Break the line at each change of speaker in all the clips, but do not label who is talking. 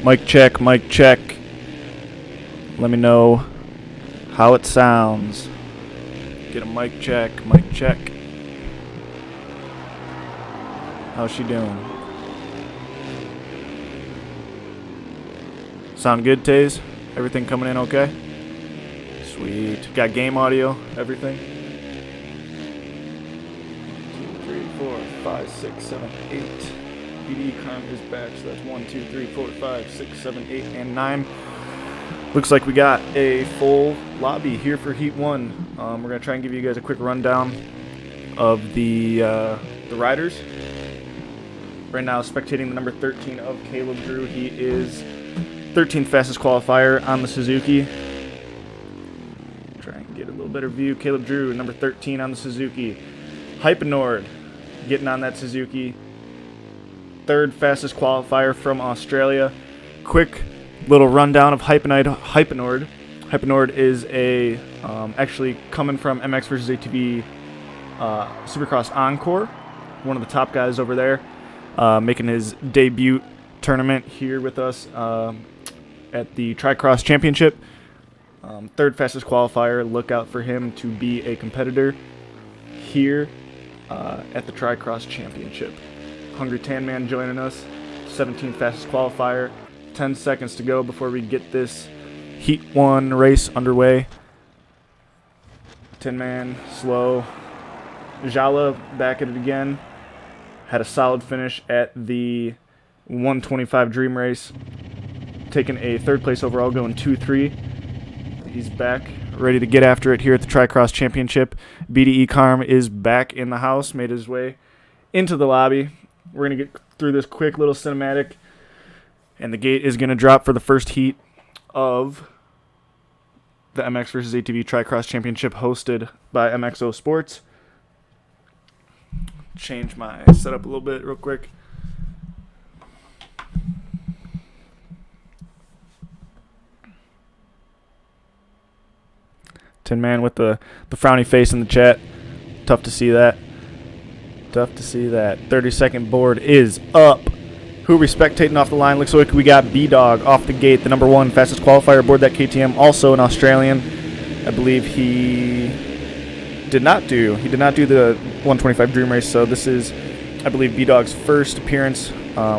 Mic check, mic check. Let me know how it sounds. Get a mic check, mic check. How's she doing? Sound good, Taze? Everything coming in okay? Sweet. Got game audio, everything. 1, 2, 3, 4, 5, 6, 7, 8. BD Carm is back, so that's 1, 2, 3, 4, 5, 6, 7, 8, and 9. Looks like we got a full lobby here for Heat 1. We're going to try and give you guys a quick rundown of the riders. Right now, spectating the number 13 of Caleb Drew. He is 13th fastest qualifier on the Suzuki. Try and get a little better view. Caleb Drew, number 13 on the Suzuki. Hypenord getting on that Suzuki. 3rd fastest qualifier from Australia. Quick little rundown of Hypenord. Hypenord is actually coming from MXvsATV Supercross Encore. One of the top guys over there. Making his debut tournament here with us at the TriCross Championship. 3rd fastest qualifier. Look out for him to be a competitor here at the TriCross Championship. Hungry Tan Man joining us. 17th fastest qualifier. 10 seconds to go before we get this Heat 1 race underway. Tin Man, slow. Jala back at it again. Had a solid finish at the 125 Dream Race. Taking a 3rd place overall, going 2-3. He's back, ready to get after it here at the TriCross Championship. BDE Carm is back in the house, made his way into the lobby. We're going to get through this quick little cinematic, and the gate is going to drop for the first heat of the MXvsATV TriCross Championship hosted by MXO Sports. Change my setup a little bit real quick. Tin Man with the frowny face in the chat. Tough to see that. Tough to see that. 30-second board is up. Who we spectating off the line? Looks like we got B-Dog off the gate, the number 1 fastest qualifier aboard that KTM. Also an Australian. I believe he did not do the 125 Dream Race, so this is, I believe, B-Dog's first appearance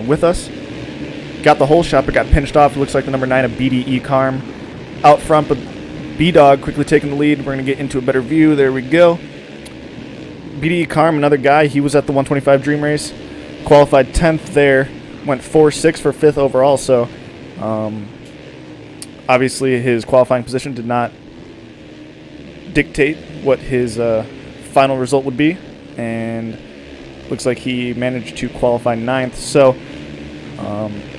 with us. Got the whole shot, but got pinched off. It looks like the number 9 of BDE Carm out front, but B-Dog quickly taking the lead. We're going to get into a better view. There we go. BDE Carm, another guy. He was at the 125 Dream Race. Qualified 10th there. Went 4-6 for 5th overall. So, obviously, his qualifying position did not dictate what his final result would be. And looks like he managed to qualify 9th. So,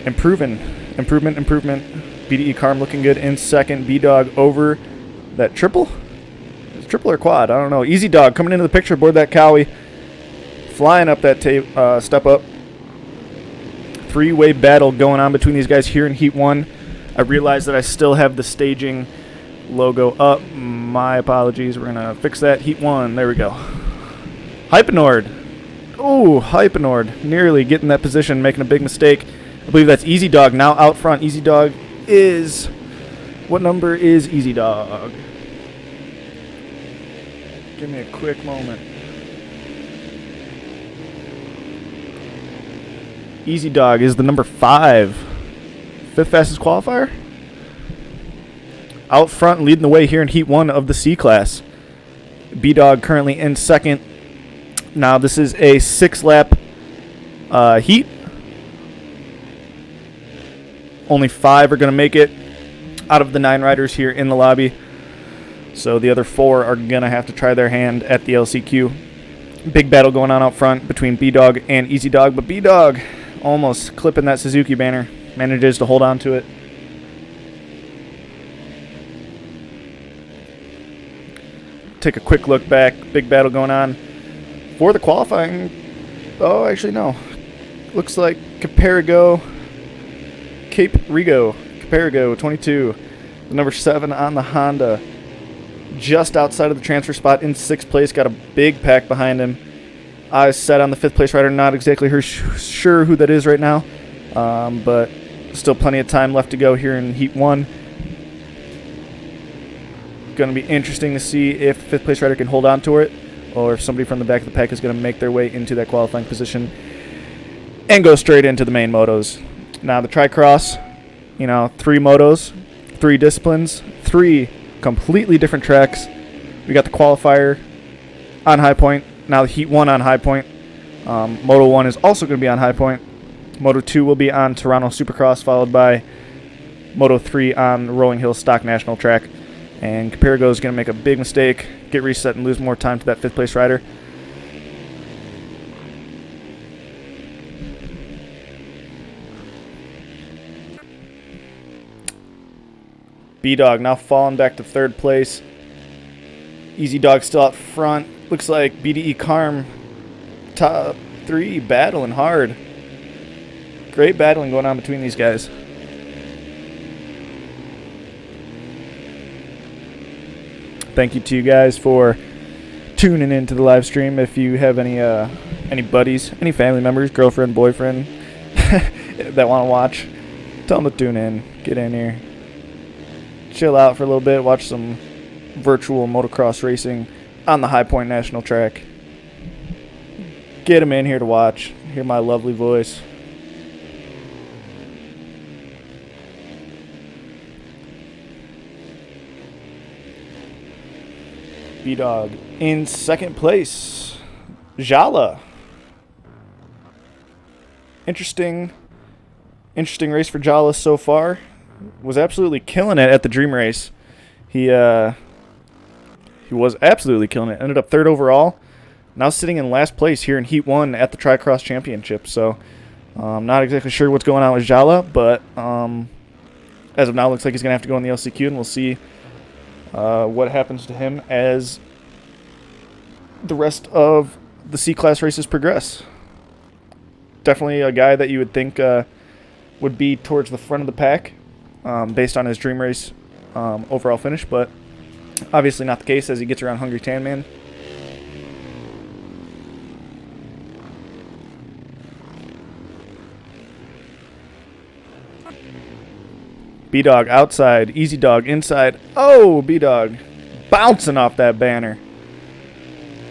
improvement. BDE Carm looking good in 2nd. B-Dog over that triple. Is it triple or quad? I don't know. Easy Dog coming into the picture aboard that Cowie. Flying up that step up. 3-way battle going on between these guys here in Heat 1. I realize that I still have the staging logo up. My apologies. We're going to fix that. Heat 1. There we go. Hypenord. Oh, Hypenord. Nearly getting that position, making a big mistake. I believe that's Easy Dog now out front. Easy Dog is... What number is Easy Dog? Give me a quick moment. Easy Dog is the number 5. 5th fastest qualifier? Out front, leading the way here in Heat 1 of the C-Class. B-Dog currently in 2nd. Now, this is a 6-lap heat. Only 5 are going to make it out of the 9 riders here in the lobby. So the other 4 are going to have to try their hand at the LCQ. Big battle going on out front between B-Dog and Easy Dog. But B-Dog almost clipping that Suzuki banner. Manages to hold on to it. Take a quick look back. Big battle going on for the qualifying. Oh, actually, no. Looks like Caparigo 22, the number 7 on the Honda, just outside of the transfer spot in 6th place. Got a big pack behind him. Eyes set on the 5th place rider. Not exactly sure who that is right now, but Still plenty of time left to go here in Heat 1. Going to be interesting to see if the 5th place rider can hold on to it, or if somebody from the back of the pack is going to make their way into that qualifying position and go straight into the main motos. Now the TriCross, 3 motos, 3 disciplines, 3 completely different tracks. We got the Qualifier on High Point, now the Heat 1 on High Point. Moto 1 is also going to be on High Point. Moto 2 will be on Toronto Supercross, followed by Moto 3 on Rolling Hills Stock National Track. And Capirgo is going to make a big mistake, get reset, and lose more time to that 5th place rider. B-Dog now falling back to 3rd place. Easy Dog still out front. Looks like BDE Carm top 3 battling hard. Great battling going on between these guys. Thank you to you guys for tuning into the live stream. If you have any buddies, any family members, girlfriend, boyfriend that want to watch, tell them to tune in. Get in here. Chill out for a little bit. Watch some virtual motocross racing on the High Point National Track. Get them in here to watch. Hear my lovely voice. B-Dog in 2nd place. Jala. Interesting race for Jala so far. Was absolutely killing it at the Dream Race. He was absolutely killing it. Ended up 3rd overall. Now sitting in last place here in Heat 1 at the TriCross Championship. So I'm not exactly sure what's going on with Jala, but as of now, looks like he's going to have to go in the LCQ, and we'll see what happens to him as the rest of the C-Class races progress. Definitely a guy that you would think would be towards the front of the pack based on his Dream Race overall finish, but obviously not the case as he gets around Hungry Tan Man. B-Dog outside, Easy Dog inside. Oh, B-Dog bouncing off that banner.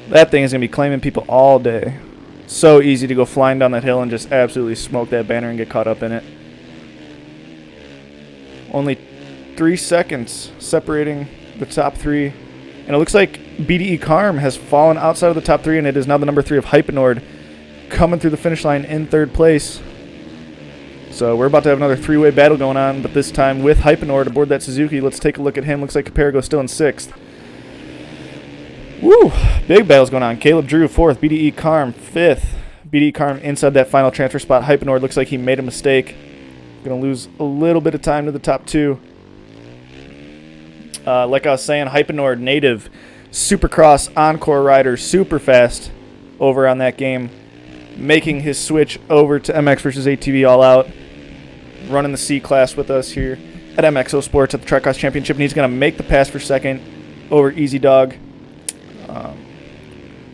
That thing is going to be claiming people all day. So easy to go flying down that hill and just absolutely smoke that banner and get caught up in it. Only 3 seconds separating the top 3. And it looks like BDE Carm has fallen outside of the top 3, and it is now the number 3 of Hypenord coming through the finish line in 3rd place. So we're about to have another 3-way battle going on, but this time with Hypenord aboard that Suzuki. Let's take a look at him. Looks like Capirgo still in 6th. Woo! Big battles going on. Caleb Drew 4th. BDE Carm 5th. BDE Carm inside that final transfer spot. Hypenord looks like he made a mistake. Going to lose a little bit of time to the top 2. Like I was saying, Hypenord native Supercross Encore rider, super fast over on that game, making his switch over to MXvsATV All Out, running the C-Class with us here at MXO Sports at the TriCross Championship, and he's going to make the pass for 2nd over Easy Dog.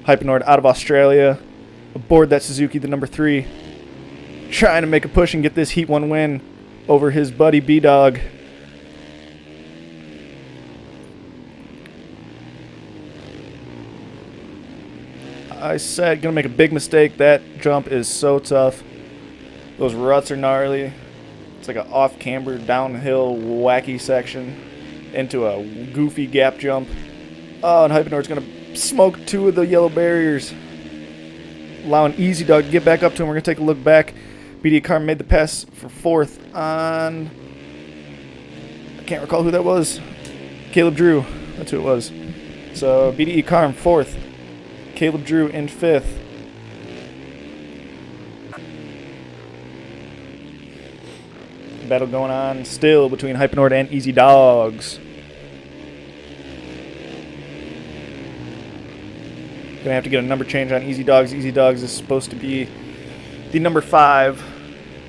Hypenord out of Australia, aboard that Suzuki, the number 3, trying to make a push and get this Heat 1 win over his buddy B-Dog. I said, going to make a big mistake. That jump is so tough. Those ruts are gnarly. It's like an off-camber, downhill, wacky section into a goofy gap jump. Oh, and Hypenord's going to smoke 2 of the yellow barriers, allowing Easy Dog to get back up to him. We're going to take a look back. BDE Carm made the pass for 4th on... I can't recall who that was. Caleb Drew. That's who it was. So, BDE Carm 4th. Caleb Drew in 5th. Battle going on still between Hypenord and Easy Dogs. Gonna have to get a number change on Easy Dogs. Easy Dogs is supposed to be the number 5.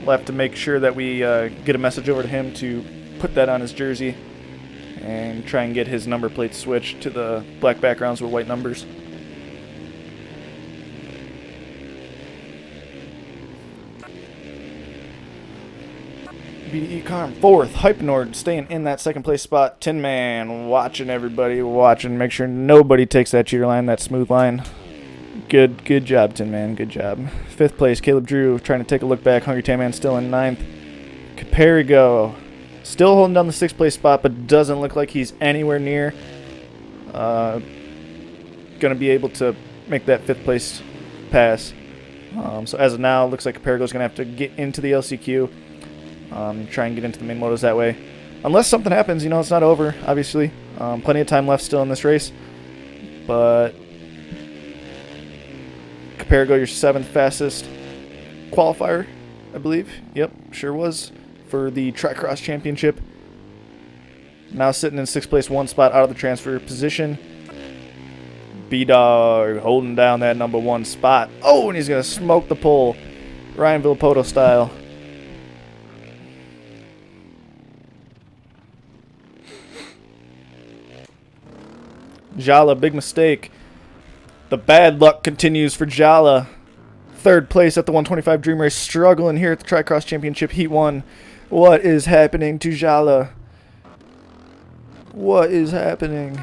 We'll have to make sure that we get a message over to him to put that on his jersey and try and get his number plate switched to the black backgrounds with white numbers. BDE Carm 4th. Hypenord staying in that second place spot. Tin Man watching everybody, watching. Make sure nobody takes that cheater line, that smooth line. Good job, Tin Man. Good job. 5th place, Caleb Drew trying to take a look back. Hungry Tan Man still in 9th. Caperigo still holding down the 6th place spot, but doesn't look like he's anywhere near going to be able to make that 5th place pass. So as of now, looks like Caperigo's going to have to get into the LCQ. Try and get into the main motos that way. Unless something happens, it's not over, obviously. Plenty of time left still in this race. But Caperigo, your 7th fastest qualifier, I believe. Yep, sure was. For the TriCross Championship. Now sitting in 6th place, 1 spot out of the transfer position. B-Dog holding down that number 1 spot. Oh, and he's going to smoke the pole. Ryan Villapoto style. Jala, big mistake. The bad luck continues for Jala. 3rd place at the 125 Dream Race. Struggling here at the TriCross Championship Heat 1. What is happening to Jala? What is happening?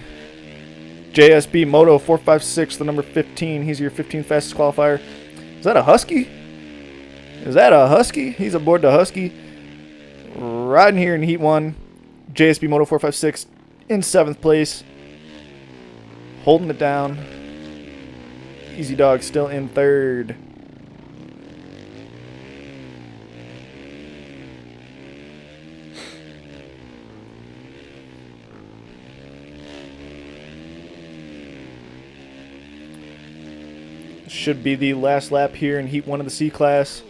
JSB Moto 456, the number 15. He's your 15th fastest qualifier. Is that a Husky? Is that a Husky? He's aboard the Husky. Riding here in Heat 1. JSB Moto 456 in 7th place. Holding it down. Easy Dog still in 3rd. Should be the last lap here in Heat 1 of the C-Class.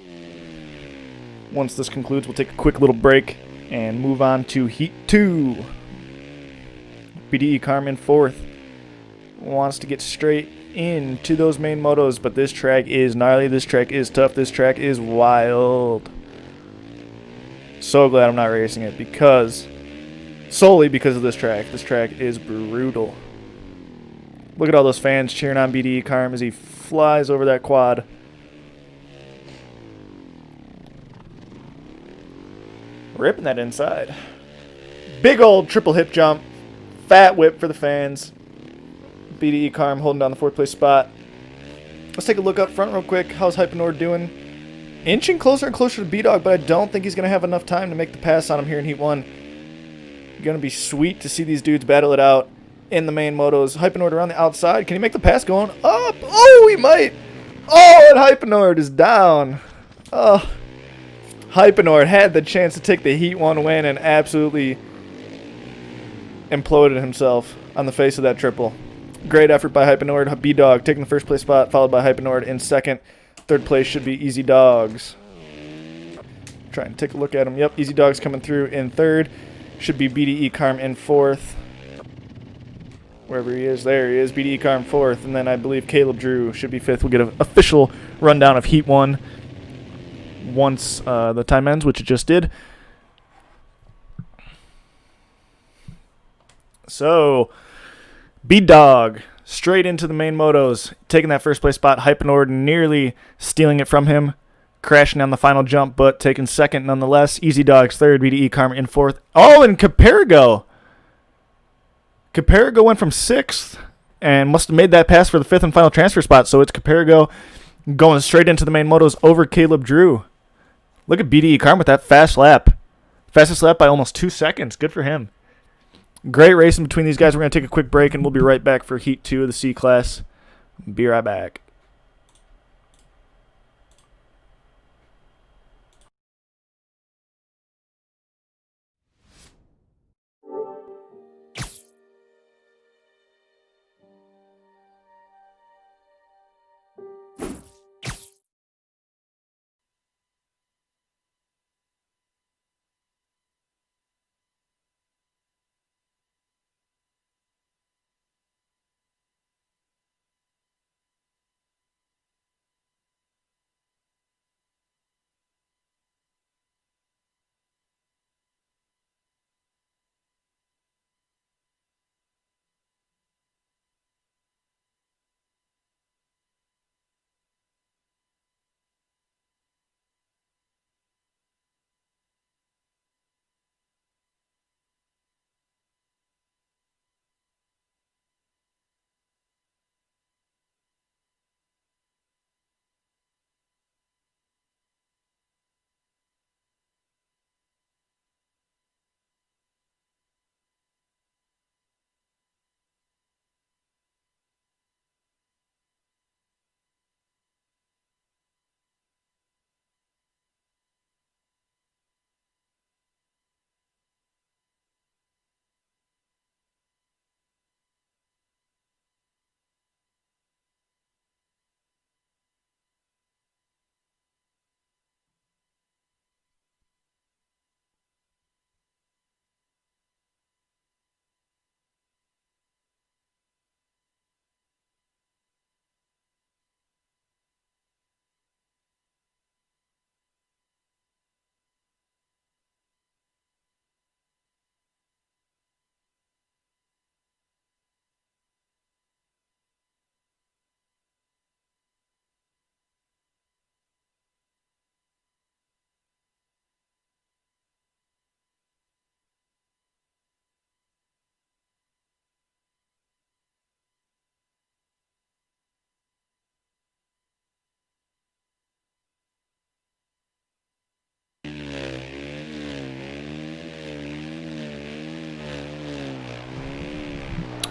Once this concludes, we'll take a quick little break and move on to Heat 2. BDE Carmen 4th. Wants to get straight into those main motos, but this track is gnarly, this track is tough, this track is wild. So glad I'm not racing it solely because of this track. This track is brutal. Look at all those fans cheering on BDE Carm as he flies over that quad. Ripping that inside. Big old triple hip jump. Fat whip for the fans. BDE Carm holding down the 4th place spot. Let's take a look up front real quick. How's Hypenord doing? Inching closer and closer to B-Dog, but I don't think he's going to have enough time to make the pass on him here in Heat 1. Going to be sweet to see these dudes battle it out in the main motos. Hypenord around the outside. Can he make the pass going up? Oh, he might. Oh, and Hypenord is down. Oh, Hypenord had the chance to take the Heat 1 win and absolutely imploded himself on the face of that triple. Great effort by Hypenord. B-Dog taking the 1st place spot, followed by Hypenord in 2nd. 3rd place should be Easy Dogs. Try and take a look at him. Yep, Easy Dogs coming through in 3rd. Should be BDE Carm in 4th. Wherever he is, there he is. BDE Carm 4th. And then I believe Caleb Drew should be 5th. We'll get an official rundown of Heat 1 once the time ends, which it just did. So, B-Dog straight into the main motos, taking that 1st place spot. Hypenord nearly stealing it from him, crashing on the final jump, but taking 2nd nonetheless. Easy Dogs 3rd, BDE Carm in 4th. Oh, and Caperigo went from 6th and must have made that pass for the 5th and final transfer spot. So it's Caperigo going straight into the main motos over Caleb Drew. Look at BDE Carm with that fast lap. Fastest lap by almost 2 seconds. Good for him. Great racing between these guys. We're going to take a quick break, and we'll be right back for Heat 2 of the C-Class. Be right back.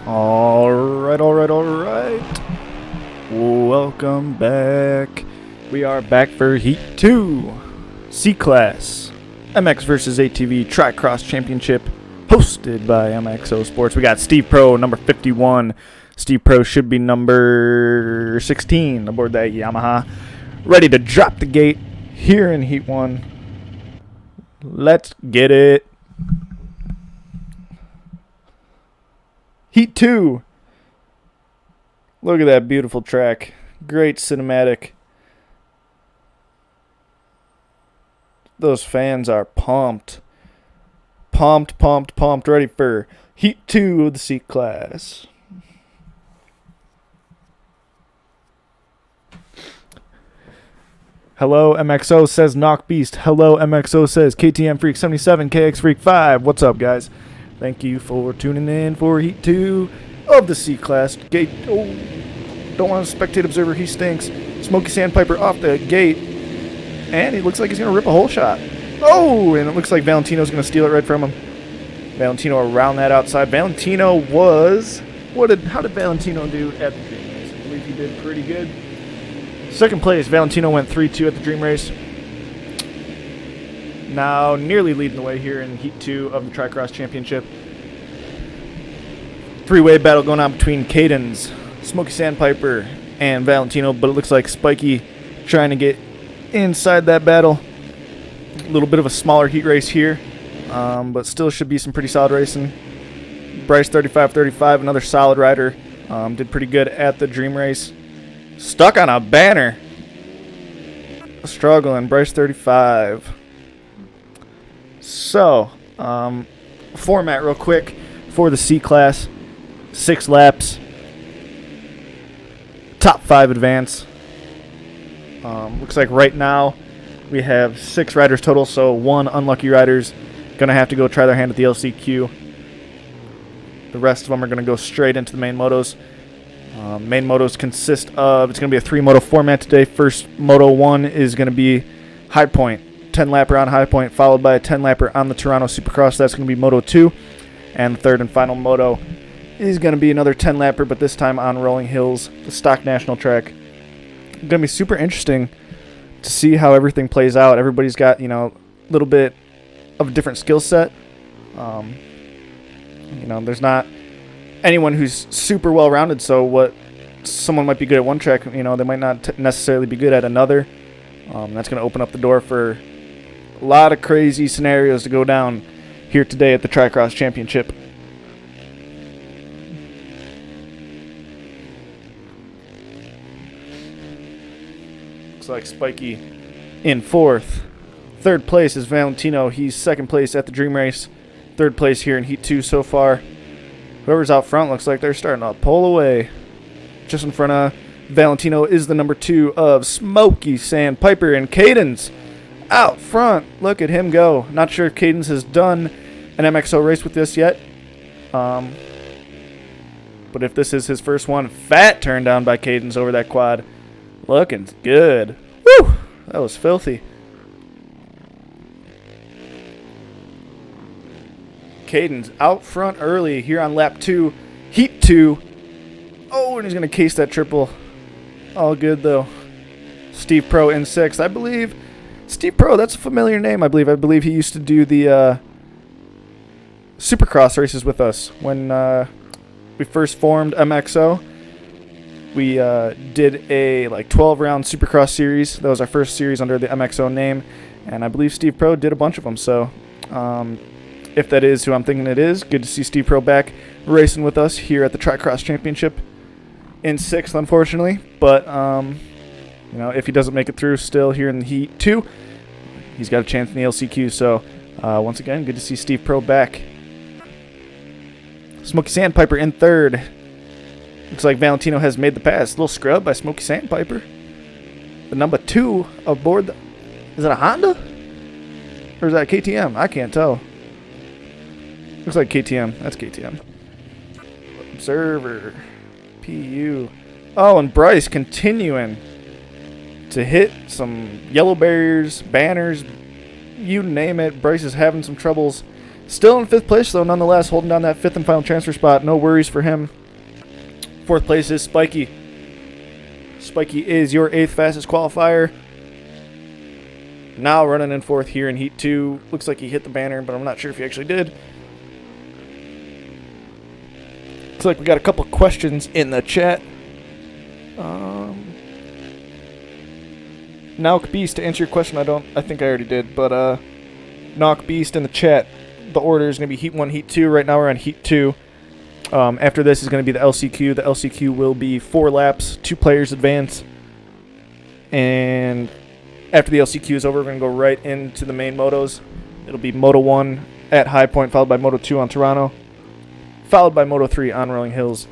Alright. Welcome back. We are back for Heat 2. C-Class. MXvsATV TriCross Championship. Hosted by MXO Sports. We got Steve Pro, number 51. Steve Pro should be number 16 aboard that Yamaha. Ready to drop the gate here in Heat 1. Let's get it. Heat 2. Look at that beautiful track. Great cinematic. Those fans are pumped. Pumped. Ready for Heat 2 of the C-Class. Hello, MXO, says Knock Beast. Hello, MXO, says KTM Freak 77, KX Freak 5. What's up, guys? Thank you for tuning in for Heat 2 of the C-Class. Gate. Oh, don't want to spectate observer. He stinks. Smoky Sandpiper off the gate. And he looks like he's going to rip a hole shot. Oh, and it looks like Valentino's going to steal it right from him. Valentino around that outside. Valentino was... How did Valentino do at the Dream Race? I believe he did pretty good. Second place, Valentino went 3-2 at the Dream Race. Now nearly leading the way here in Heat 2 of the TriCross Championship. Three-way battle going on between Cadence, Smoky Sandpiper, and Valentino, but it looks like Spiky trying to get inside that battle. A little bit of a smaller heat race here, but still should be some pretty solid racing. Bryce 35-35, another solid rider, did pretty good at the Dream Race. Stuck on a banner. Struggling, Bryce 35. So, format real quick for the C-Class. 6 laps. Top 5 advance. Looks like right now we have 6 riders total, so 1 unlucky rider's going to have to go try their hand at the LCQ. The rest of them are going to go straight into the main motos. Main motos consist of, it's going to be a 3-moto format today. First Moto 1 is going to be High Point. 10-lapper on High Point, followed by a 10-lapper on the Toronto Supercross. That's going to be Moto 2. And the third and final moto is going to be another 10-lapper, but this time on Rolling Hills, the stock national track. It's going to be super interesting to see how everything plays out. Everybody's got, a little bit of a different skill set. There's not anyone who's super well-rounded, so what someone might be good at one track, they might not necessarily be good at another. That's going to open up the door for a lot of crazy scenarios to go down here today at the TriCross Championship. Looks like Spiky in 4th. 3rd place is Valentino. He's 2nd place at the Dream Race. 3rd place here in Heat 2 so far. Whoever's out front looks like they're starting to pull away. Just in front of Valentino is the number 2 of Smoky Sandpiper, and Cadence out front. Look at him go. Not sure if Cadence has done an MXO race with this yet. But if this is his first one, fat turn down by Cadence over that quad. Looking good. Woo! That was filthy. Cadence out front early here on lap 2. Heat 2. Oh, and he's going to case that triple. All good, though. Steve Pro in 6th. I believe Steve Pro, that's a familiar name, I believe he used to do the Supercross races with us. When we first formed MXO, we did a 12-round Supercross series. That was our first series under the MXO name. And I believe Steve Pro did a bunch of them. So, if that is who I'm thinking it is, good to see Steve Pro back racing with us here at the TriCross Championship. In 6th, unfortunately, but if he doesn't make it through still here in the Heat 2, he's got a chance in the LCQ. So once again, good to see Steve Pro back. Smoky Sandpiper in 3rd. Looks like Valentino has made the pass. A little scrub by Smoky Sandpiper. The number 2 aboard. Is that a Honda? Or is that a KTM? I can't tell. Looks like KTM. That's KTM. Observer. PU. Oh, and Bryce continuing to hit some yellow barriers, banners, you name it. Bryce is having some troubles Still in 5th place, though, nonetheless, holding down that 5th and final transfer spot. No worries for him. 4th place is Spiky. Spiky is your 8th fastest qualifier. Now running in 4th here in Heat 2. Looks like he hit the banner, but I'm not sure if he actually did. Looks like we got a couple questions in the chat. Nauk Beast, to answer your question, I think I already did, but Nauk Beast in the chat, the order is going to be Heat 1, Heat 2. Right now we're on Heat 2. After this is going to be the LCQ. The LCQ will be 4 laps, 2 players advance. And after the LCQ is over, we're going to go right into the main motos. It'll be Moto 1 at High Point, followed by Moto 2 on Toronto, followed by Moto 3 on Rolling Hills.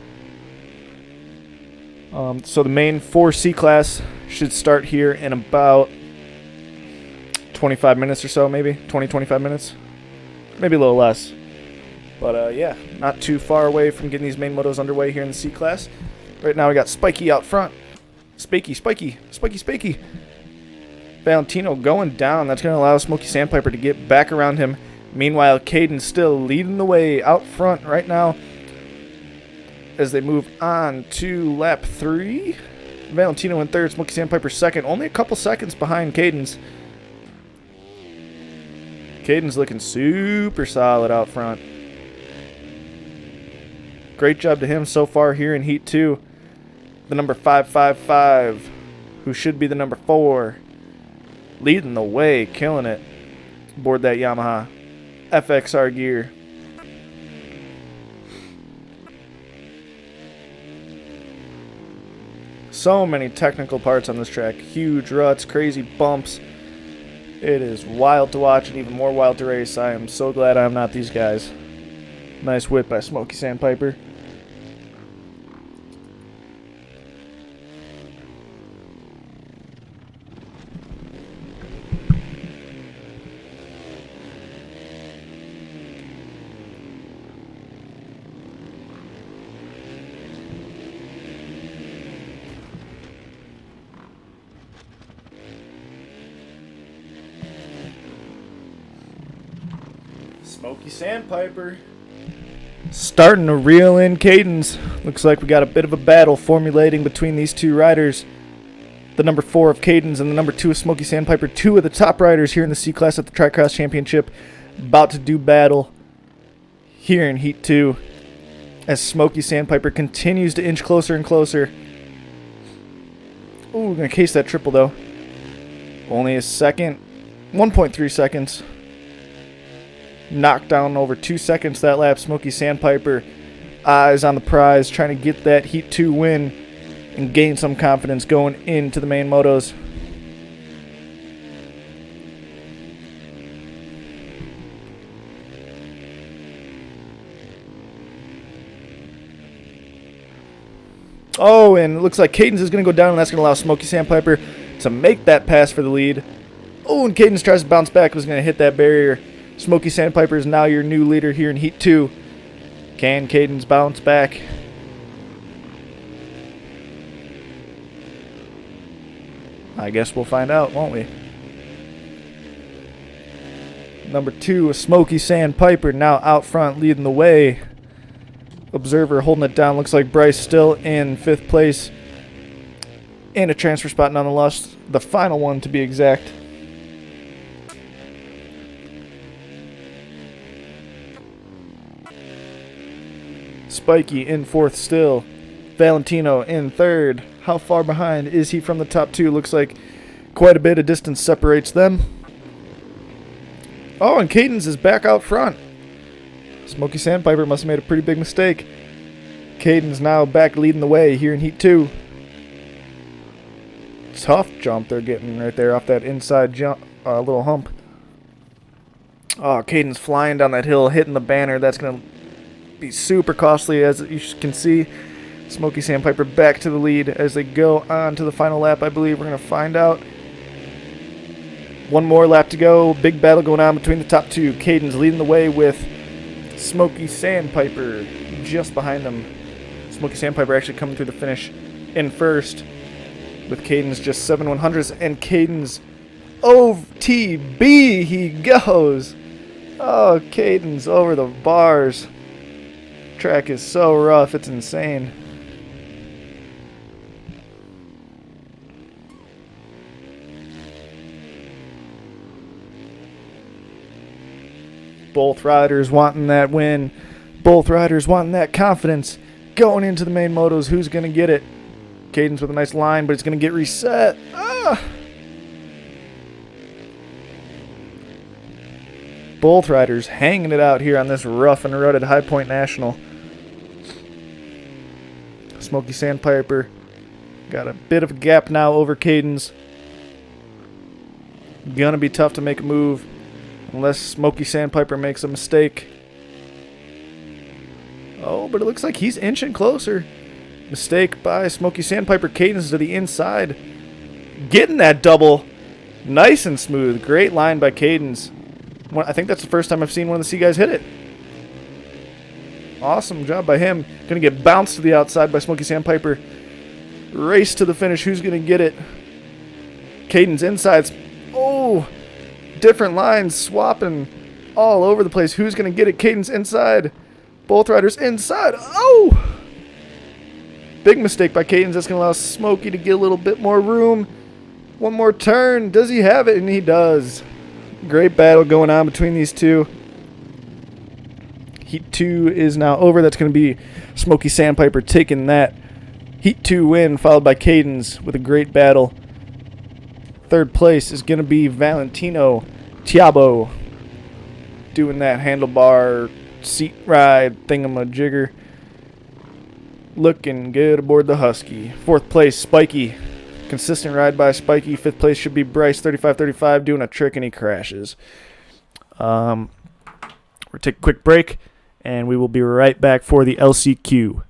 So the main 4C class should start here in about 25 minutes or so, maybe 20-25 minutes, maybe a little less. But yeah, not too far away from getting these main motos underway here in the C class. Right now we got Spiky out front. Spiky. Valentino going down. That's going to allow Smoky Sandpiper to get back around him. Meanwhile, Caden still leading the way out front right now as they move on to lap 3. Valentino in 3rd, Smoky Sandpiper 2nd. Only a couple seconds behind Caden's. Caden's looking super solid out front. Great job to him so far here in Heat 2. The number 555, who should be the number 4. Leading the way, killing it aboard that Yamaha FXR gear. So many technical parts on this track. Huge ruts, crazy bumps. It is wild to watch and even more wild to race. I am so glad I'm not these guys. Nice whip by Smoky Sandpiper. Smoky Sandpiper starting to reel in Cadence. Looks like we got a bit of a battle formulating between these two riders. The number 4 of Cadence and the number 2 of Smoky Sandpiper, 2 of the top riders here in the C class at the TriCross Championship, about to do battle here in Heat 2 as Smoky Sandpiper continues to inch closer and closer. Ooh, we're going to case that triple though. Only a second, 1.3 seconds. Knocked down over 2 seconds that lap. Smoky Sandpiper, eyes on the prize, trying to get that Heat 2 win and gain some confidence going into the main motos. Oh, and it looks like Cadence is going to go down, and that's going to allow Smoky Sandpiper to make that pass for the lead. Oh, and Cadence tries to bounce back, was going to hit that barrier. Smoky Sandpiper is now your new leader here in Heat 2. Can Cadence bounce back? I guess we'll find out, won't we? Number 2 is Smoky Sandpiper now out front leading the way. Observer holding it down. Looks like Bryce still in 5th place. In a transfer spot nonetheless. The final one to be exact. Spiky in 4th still. Valentino in 3rd. How far behind is he from the top 2? Looks like quite a bit of distance separates them. Oh, and Cadence is back out front. Smoky Sandpiper must have made a pretty big mistake. Cadence now back leading the way here in Heat 2. Tough jump they're getting right there off that inside jump, little hump. Oh, Cadence flying down that hill, hitting the banner. That's going to be super costly, as you can see. Smoky Sandpiper back to the lead as they go on to the final lap. I believe we're going to find out. One more lap to go. Big battle going on between the top 2. Cadence leading the way with Smoky Sandpiper just behind them. Smoky Sandpiper actually coming through the finish in 1st with Cadence just 7/100ths, and Cadence OTB he goes. Oh, Caden's over the bars. Track is so rough, it's insane. Both riders wanting that win. Both riders wanting that confidence. Going into the main motos, who's going to get it? Caden's with a nice line, but it's going to get reset. Both riders hanging it out here on this rough and rutted High Point National. Smoky Sandpiper got a bit of a gap now over Caden's. Gonna be tough to make a move unless Smoky Sandpiper makes a mistake. Oh, but it looks like he's inching closer. Mistake by Smoky Sandpiper. Caden's to the inside. Getting that double. Nice and smooth. Great line by Caden's. I think that's the first time I've seen one of the C guys hit it. Awesome job by him. Gonna get bounced to the outside by Smoky Sandpiper. Race to the finish. Who's gonna get it? Caden's insides. Oh, different lines swapping all over the place. Who's gonna get it? Caden's inside. Both riders inside. Oh! Big mistake by Caden's. That's gonna allow Smoky to get a little bit more room. One more turn. Does he have it? And he does. Great battle going on between these two. Heat 2 is now over. That's going to be Smoky Sandpiper taking that Heat 2 win, followed by Caden's with a great battle. Third place is going to be Valentino Tiabo doing that handlebar seat ride thingamajigger. Looking good aboard the Husky. Fourth place, Spiky. Consistent ride by Spiky. Fifth place should be Bryce, 35-35, doing a trick and he crashes. We'll take a quick break, and we will be right back for the LCQ.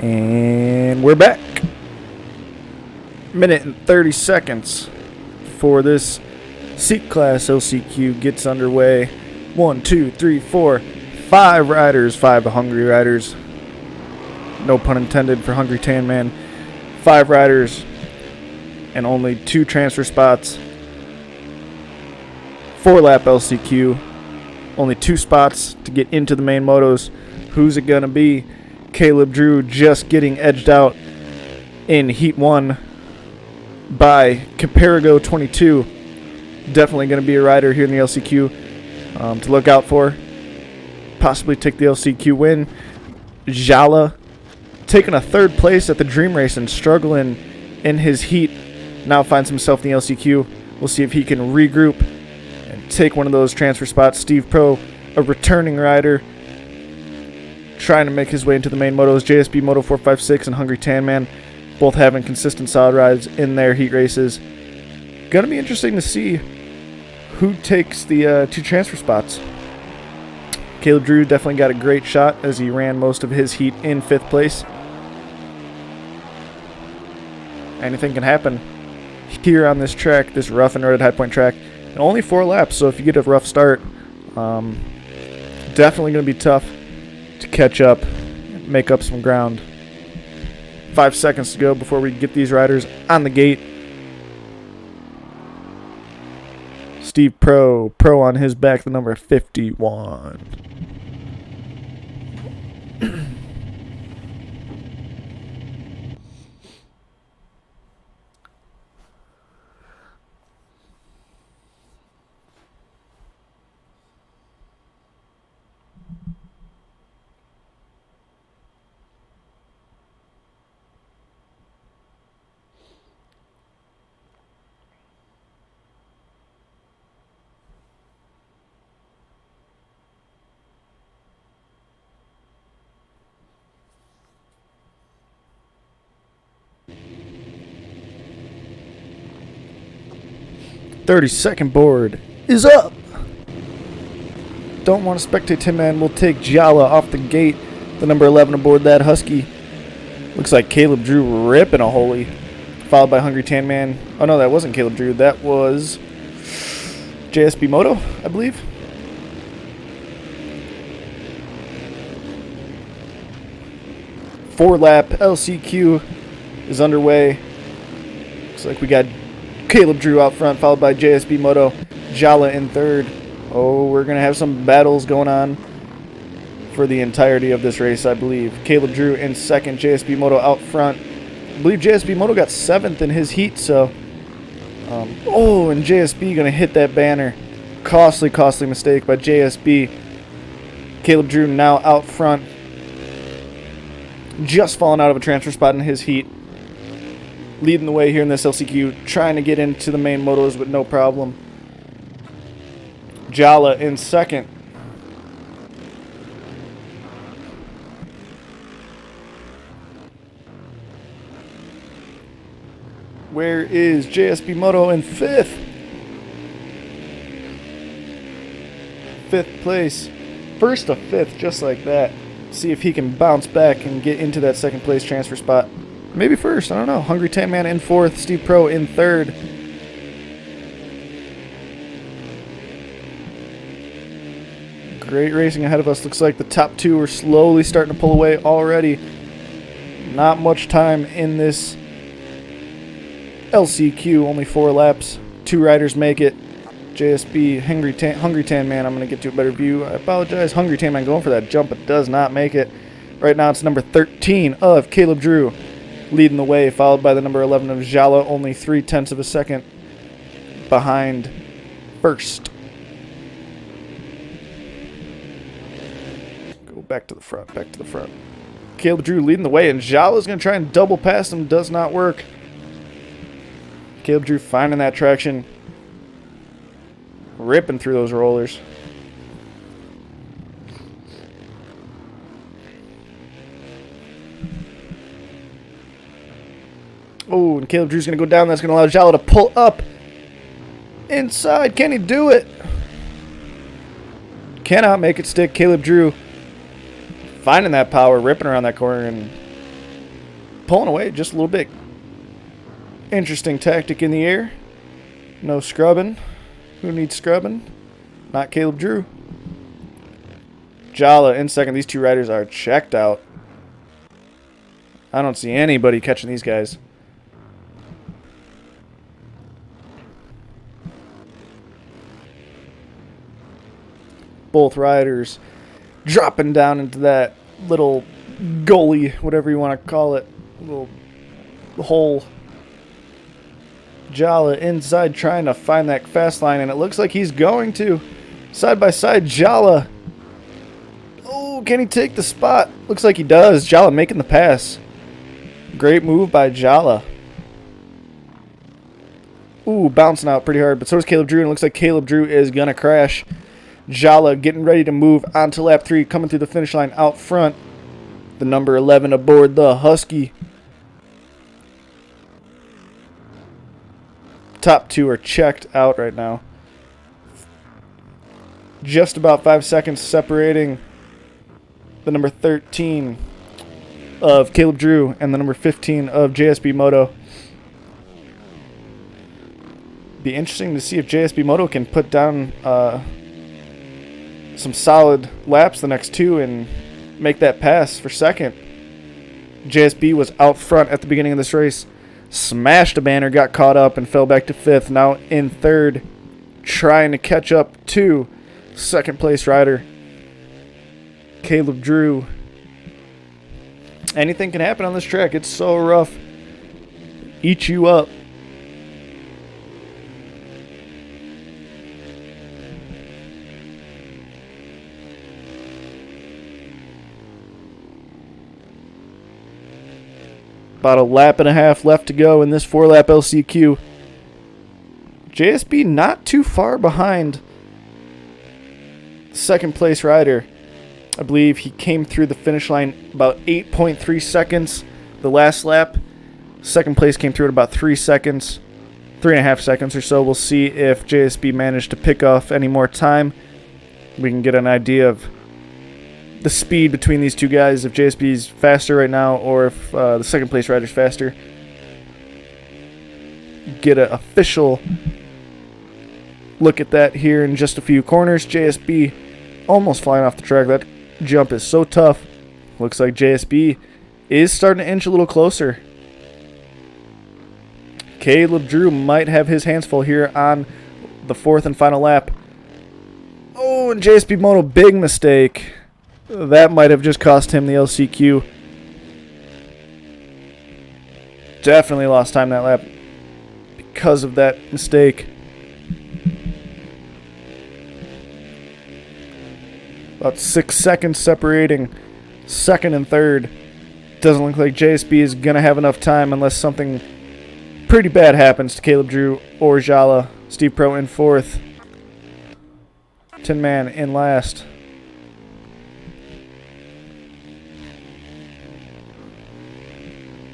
And we're back. Minute and 30 seconds before this Seat Class LCQ gets underway. 1, 2, 3, 4, 5 riders, 5 hungry riders. No pun intended for Hungry Tan Man. 5 riders and only 2 transfer spots. 4-lap LCQ. Only 2 spots to get into the main motos. Who's it gonna be? Caleb Drew just getting edged out in Heat 1 by Caparigo 22. Definitely going to be a rider here in the LCQ to look out for. Possibly take the LCQ win. Jala taking a 3rd place at the Dream Race and struggling in his heat. Now finds himself in the LCQ. We'll see if he can regroup and take one of those transfer spots. Steve Pro, a returning rider, trying to make his way into the main motos. JSB Moto 456 and Hungry Tan Man both having consistent solid rides in their heat races. Gonna be interesting to see who takes the 2 transfer spots. Caleb Drew definitely got a great shot as he ran most of his heat in 5th place. Anything can happen here on this track, this rough and roaded High Point track. And only 4 laps, so if you get a rough start, definitely going to be tough to catch up, make up some ground. 5 seconds to go before we get these riders on the gate. Steve Pro on his back, the number 51. 30-second board is up. Don't want to spectate Tim Man. We'll take Jala off the gate. The number 11 aboard that Husky. Looks like Caleb Drew ripping a holy. Followed by Hungry Tan Man. Oh no, that wasn't Caleb Drew. That was JSB Moto, I believe. Four-lap LCQ is underway. Looks like we got Caleb Drew out front, followed by JSB Moto, Jala in 3rd. Oh, we're going to have some battles going on for the entirety of this race, I believe. Caleb Drew in 2nd, JSB Moto out front. I believe JSB Moto got 7th in his heat, so... and JSB going to hit that banner. Costly mistake by JSB. Caleb Drew now out front. Just falling out of a transfer spot in his heat. Leading the way here in this LCQ, trying to get into the main motos with no problem. Jala in 2nd. Where is JSB Moto in 5th? 5th place. 1st to 5th, just like that. See if he can bounce back and get into that 2nd place transfer spot. Maybe 1st, I don't know. Hungry Tan Man in 4th, Steve Pro in 3rd. Great racing ahead of us. Looks like the top 2 are slowly starting to pull away already. Not much time in this LCQ, only 4 laps. 2 riders make it. JSB, Hungry Tan Man, I'm going to get to a better view. I apologize. Hungry Tan Man going for that jump, but does not make it. Right now it's number 13 of Caleb Drew leading the way, followed by the number 11 of Jala, only 0.3 of a second behind first. Go back to the front. Caleb Drew leading the way, and Jala's going to try and double past him. Does not work. Caleb Drew finding that traction. Ripping through those rollers. Oh, and Caleb Drew's going to go down. That's going to allow Jala to pull up inside. Can he do it? Cannot make it stick. Caleb Drew finding that power, ripping around that corner, and pulling away just a little bit. Interesting tactic in the air. No scrubbing. Who needs scrubbing? Not Caleb Drew. Jala in second. These two riders are checked out. I don't see anybody catching these guys. Both riders dropping down into that little gully, whatever you want to call it, little hole. Jala inside trying to find that fast line, and it looks like he's going to. Side by side, Jala. Oh, can he take the spot? Looks like he does. Jala making the pass. Great move by Jala. Ooh, bouncing out pretty hard, but so is Caleb Drew, and it looks like Caleb Drew is going to crash. Jala getting ready to move onto lap 3, coming through the finish line out front. The number 11 aboard the Husky. Top two are checked out right now. Just about 5 seconds separating the number 13 of Caleb Drew and the number 15 of JSB Moto. Be interesting to see if JSB Moto can put down some solid laps the next two and make that pass for second. JSB was out front at the beginning of this race. Smashed a banner, got caught up, and fell back to 5th. Now in 3rd, trying to catch up to second place rider Caleb Drew. Anything can happen on this track. It's so rough. Eat you up. About a lap and a half left to go in this 4-lap LCQ. JSB not too far behind second place rider. I believe he came through the finish line about 8.3 seconds the last lap. Second place came through at about 3 seconds, 3.5 seconds or so. We'll see if JSB managed to pick off any more time. We can get an idea of the speed between these two guys, if JSB's faster right now or if the second place rider's faster. Get an official look at that here in just a few corners. JSB almost flying off the track. That jump is so tough. Looks like JSB is starting to inch a little closer. Caleb Drew might have his hands full here on the 4th and final lap. Oh, and JSB Moto, big mistake. That might have just cost him the LCQ. Definitely lost time that lap because of that mistake. About 6 seconds separating second and third. Doesn't look like JSB is going to have enough time unless something pretty bad happens to Caleb Drew or Jala. Steve Pro in 4th. Tin Man in last.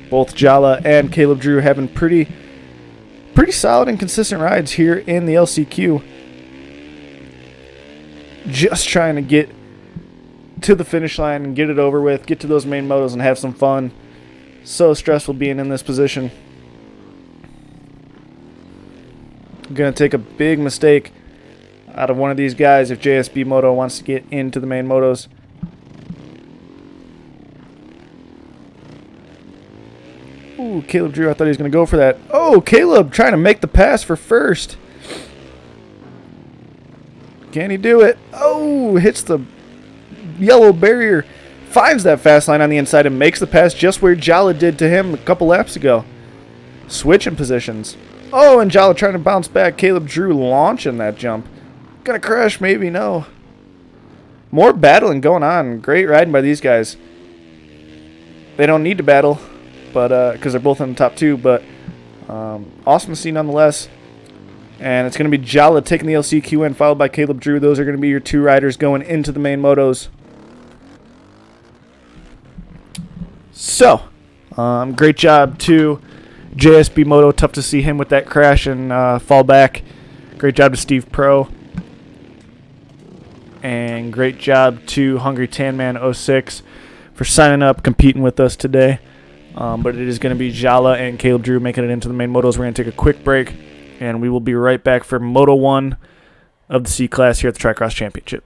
Both Jala and Caleb Drew having pretty solid and consistent rides here in the LCQ. Just trying to get to the finish line and get it over with, get to those main motos and have some fun. So stressful being in this position. I'm going to take a big mistake out of one of these guys if JSB Moto wants to get into the main motos. Ooh, Caleb Drew, I thought he was going to go for that. Oh, Caleb trying to make the pass for first. Can he do it? Oh, hits the yellow barrier. Finds that fast line on the inside and makes the pass just where Jala did to him a couple laps ago. Switching positions. Oh, and Jala trying to bounce back. Caleb Drew launching that jump. Gonna crash, maybe, no. More battling going on. Great riding by these guys. They don't need to battle, but because they're both in the top two, but awesome to see nonetheless. And it's going to be Jala taking the LCQ in, followed by Caleb Drew. Those are going to be your two riders going into the main motos. So, great job to JSB Moto. Tough to see him with that crash and fall back. Great job to Steve Pro. And great job to Hungry Tan Man 06 for signing up, competing with us today. But it is going to be Jala and Caleb Drew making it into the main motos. We're going to take a quick break, and we will be right back for Moto 1 of the C Class here at the TriCross Championship.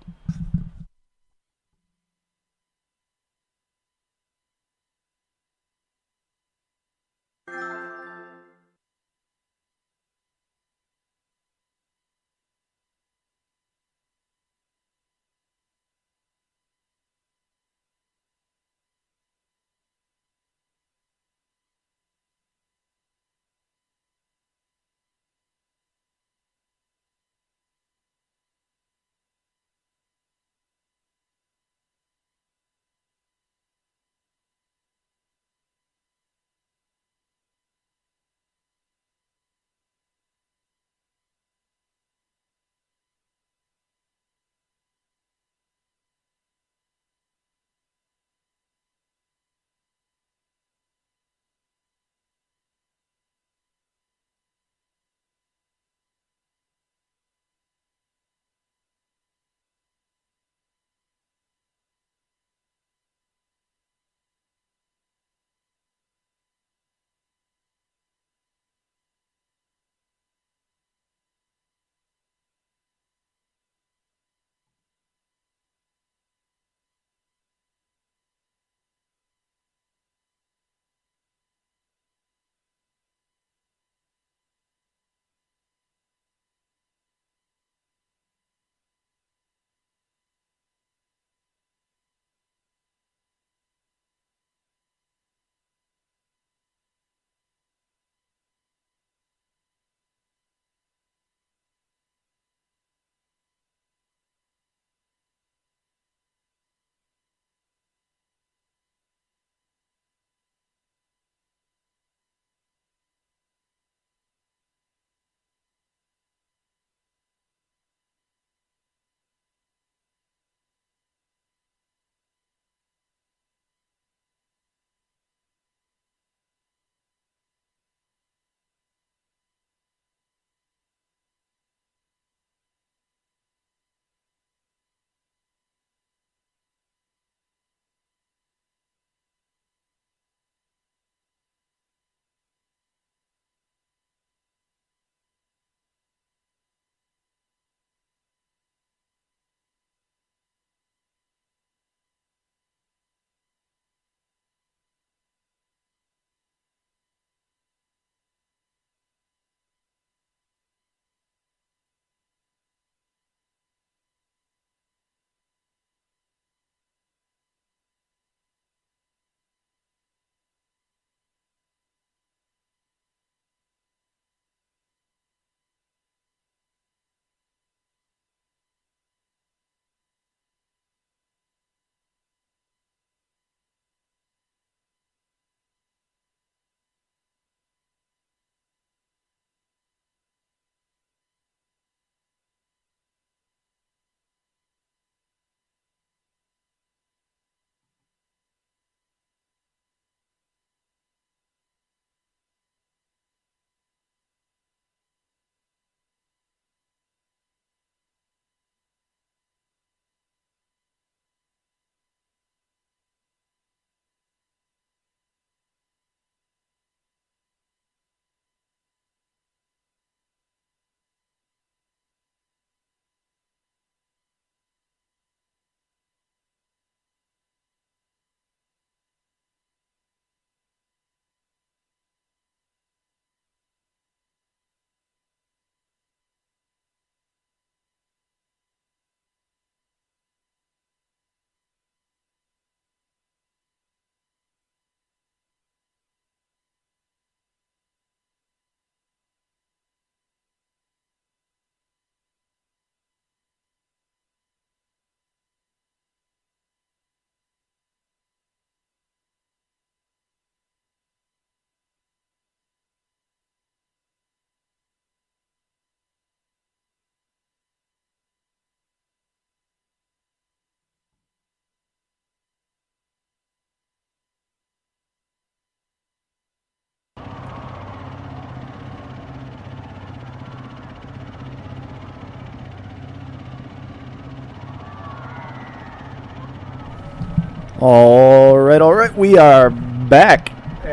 All right. We are back,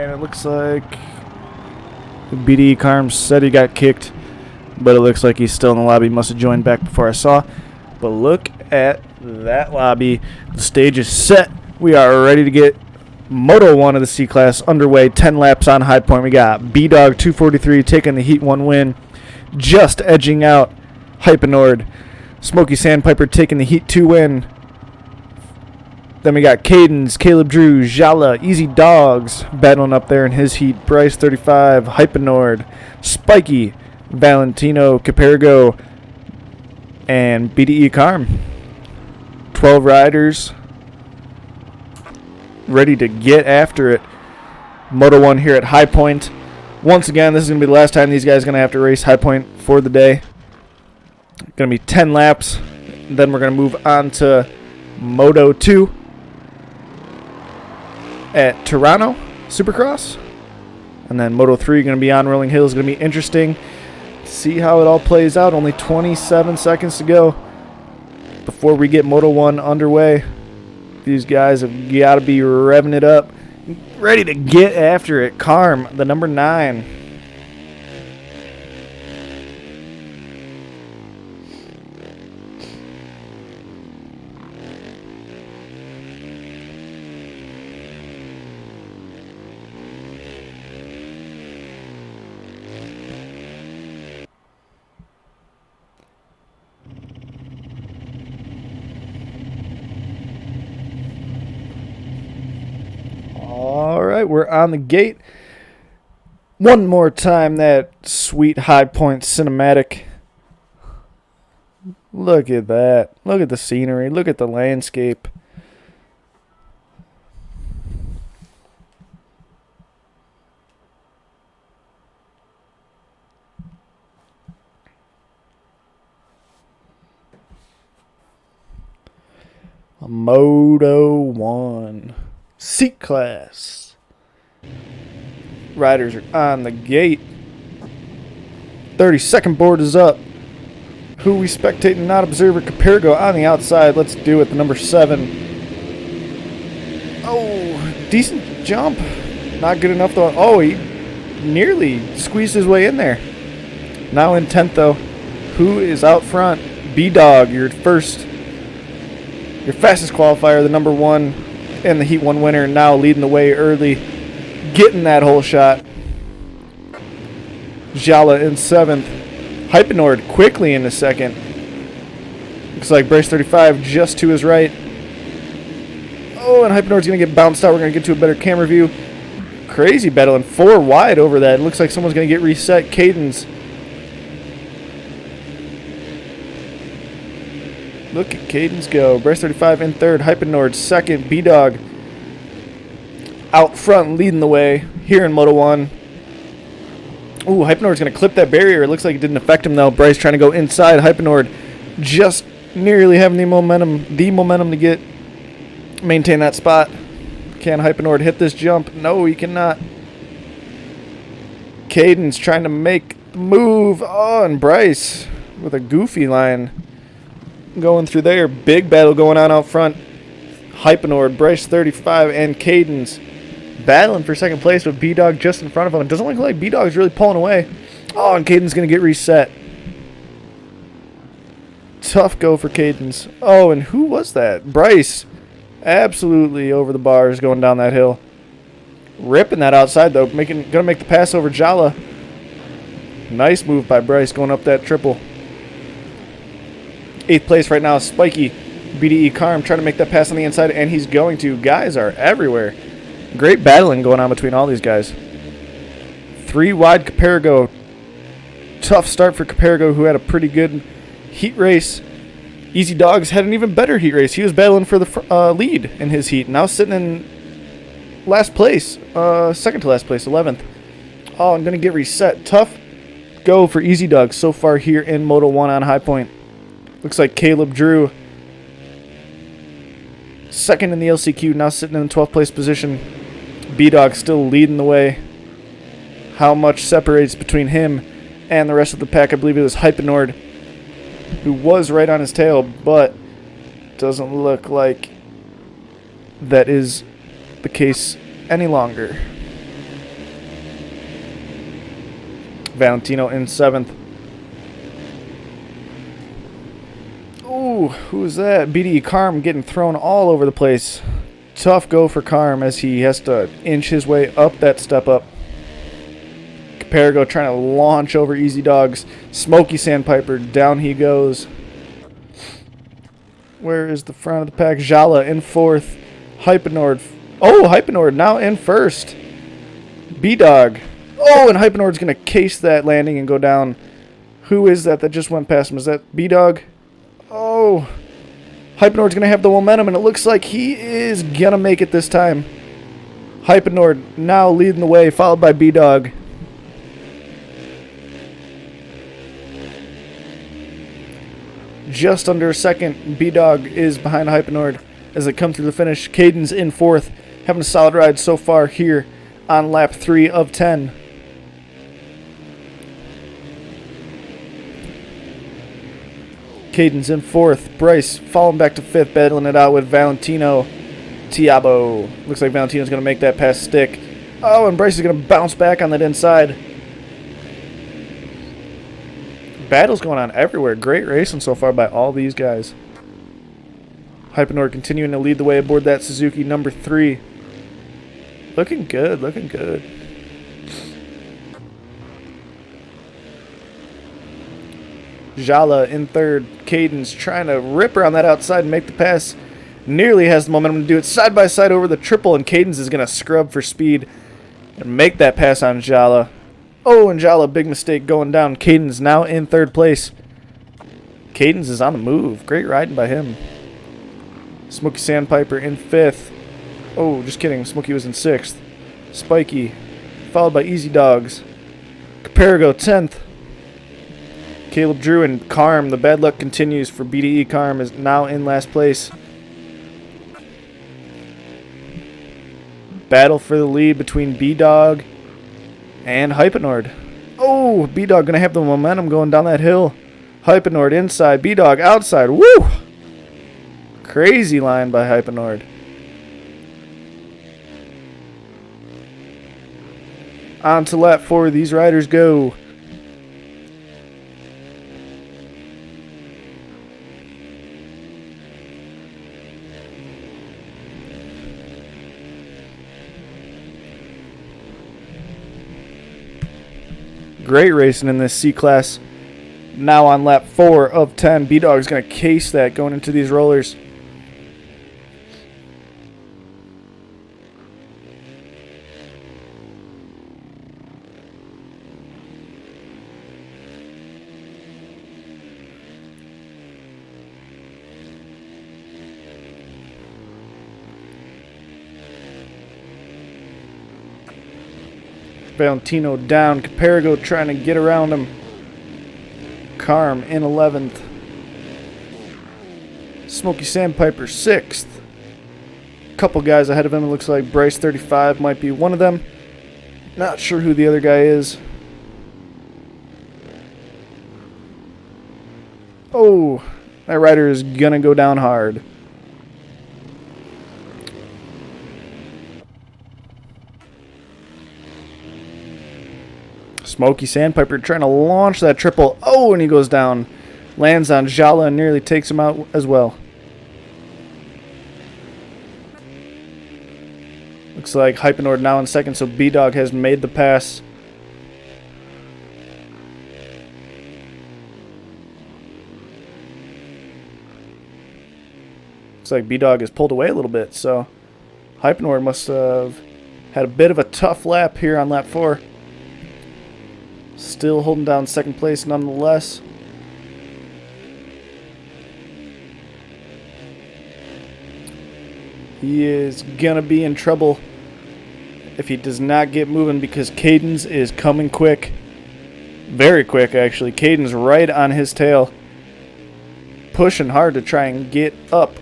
And it looks like BDE Carm said he got kicked, but it looks like he's still in the lobby. Must have joined back before I saw. But look at that lobby. The stage is set. We are ready to get Moto 1 of the C-Class underway. 10 laps on High Point. We got B-Dog 243 taking the Heat 1 win, just edging out Hypenord. Smokey Sandpiper taking the Heat 2 win. Then we got Cadence, Caleb Drew, Jala, Easy Dogs battling up there in his heat. Bryce 35, Hypenord, Spiky, Valentino, Capergo, and BDE Carm. 12 riders ready to get after it. Moto 1 here at High Point. Once again, this is going to be the last time these guys are going to have to race High Point for the day. Going to be 10 laps. Then we're going to move on to Moto 2 at Toronto Supercross. And then Moto 3 going to be on Rolling Hills. Going to be interesting. See how it all plays out. Only 27 seconds to go before we get Moto 1 underway. These guys have got to be revving it up, ready to get after it. Carm, the number 9. All right, we're on the gate. One more time, that sweet High Point cinematic. Look at that. Look at the scenery. Look at the landscape. A Moto 1 C-Class. Riders are on the gate. 30-second board is up. Who we spectating, not observer? Capergo on the outside. Let's do it. The number 7. Oh, decent jump. Not good enough though. Oh, he nearly squeezed his way in there. Now in 10th though. Who is out front? B-Dog, your fastest qualifier, the number 1 and the Heat 1 winner, now leading the way early, getting that whole shot. Jala in 7th. Hypenord quickly in the 2nd. Looks like Bryce 35 just to his right. Oh, and Hypenord's going to get bounced out. We're going to get to a better camera view. Crazy battling 4 wide over that. It looks like someone's going to get reset. Cadence. Look at Cadence go. Bryce 35 in 3rd. Hypenord 2nd. B-Dog out front leading the way here in Moto 1. Ooh, Hypenord's going to clip that barrier. It looks like it didn't affect him though. Bryce trying to go inside. Hypenord just nearly having the momentum to maintain that spot. Can Hypenord hit this jump? No, he cannot. Cadence trying to make the move. Oh, and Bryce with a goofy line going through there. Big battle going on out front. Hypenord, Bryce 35, and Cadence battling for 2nd place with B-Dog just in front of him. It doesn't look like B-Dog's really pulling away. Oh, and Cadence going to get reset. Tough go for Cadence. Oh, and who was that? Bryce. Absolutely over the bars going down that hill. Ripping that outside, though. Going to make the pass over Jala. Nice move by Bryce going up that triple. 8th place right now, Spiky. BDE Carm trying to make that pass on the inside, and he's going to. Guys are everywhere. Great battling going on between all these guys. 3 wide Capergo. Tough start for Capergo, who had a pretty good heat race. Easy Dogs had an even better heat race. He was battling for the lead in his heat. Now sitting in last place. Second to last place, 11th. Oh, I'm going to get reset. Tough go for Easy Dogs so far here in Moto 1 on High Point. Looks like Caleb Drew, 2nd in the LCQ, now sitting in the 12th place position. B-Dog still leading the way. How much separates between him and the rest of the pack? I believe it was Hypenord, who was right on his tail, but doesn't look like that is the case any longer. Valentino in 7th. Ooh, who's that? BDE Carm getting thrown all over the place. Tough go for Carm as he has to inch his way up that step up. Caparago trying to launch over Easy Dogs. Smoky Sandpiper, down he goes. Where is the front of the pack? Jala in 4th. Hypenord. Oh, Hypenord now in 1st. B-Dog. Oh, and Hypenord's going to case that landing and go down. Who is that just went past him? Is that B-Dog? Oh, Hypenord's going to have the momentum, and it looks like he is going to make it this time. Hypenord now leading the way, followed by B-Dog. Just under a second, B-Dog is behind Hypenord as they come through the finish. Caden's in 4th, having a solid ride so far here on lap 3 of 10. Caden's in 4th. Bryce falling back to 5th, battling it out with Valentino Tiabo. Looks like Valentino's going to make that pass stick. Oh, and Bryce is going to bounce back on that inside. Battles going on everywhere. Great racing so far by all these guys. Hypenord continuing to lead the way aboard that Suzuki number 3. Looking good, looking good. Jala in 3rd. Caden's trying to rip around that outside and make the pass. Nearly has the momentum to do it side by side over the triple, and Caden's is going to scrub for speed and make that pass on Jala. Oh, and Jala, big mistake going down. Caden's now in 3rd place. Caden's is on the move. Great riding by him. Smoky Sandpiper in 5th. Oh, just kidding. Smoky was in 6th. Spiky, followed by Easy Dogs. Caparago 10th. Caleb Drew and Carm. The bad luck continues for BDE. Carm is now in last place. Battle for the lead between B-Dog and Hypenord. Oh, B-Dog going to have the momentum going down that hill. Hypenord inside, B-Dog outside. Woo! Crazy line by Hypenord. On to lap 4, these riders go. Great racing in this C-Class. Now on lap 4 of 10. B-Dog is going to case that going into these rollers. Valentino down. Caparago trying to get around him. Carm in 11th. Smoky Sandpiper 6th. Couple guys ahead of him. It looks like Bryce 35 might be one of them. Not sure who the other guy is. Oh, that rider is gonna go down hard. Smoky Sandpiper trying to launch that triple. Oh, and he goes down. Lands on Jala and nearly takes him out as well. Looks like Hypenord now in 2nd, so B-Dog has made the pass. Looks like B-Dog has pulled away a little bit, so Hypenord must have had a bit of a tough lap here on lap 4. Still holding down 2nd place nonetheless. He is gonna be in trouble if he does not get moving because Caden's is coming quick. Very quick, actually. Caden's right on his tail. Pushing hard to try and get up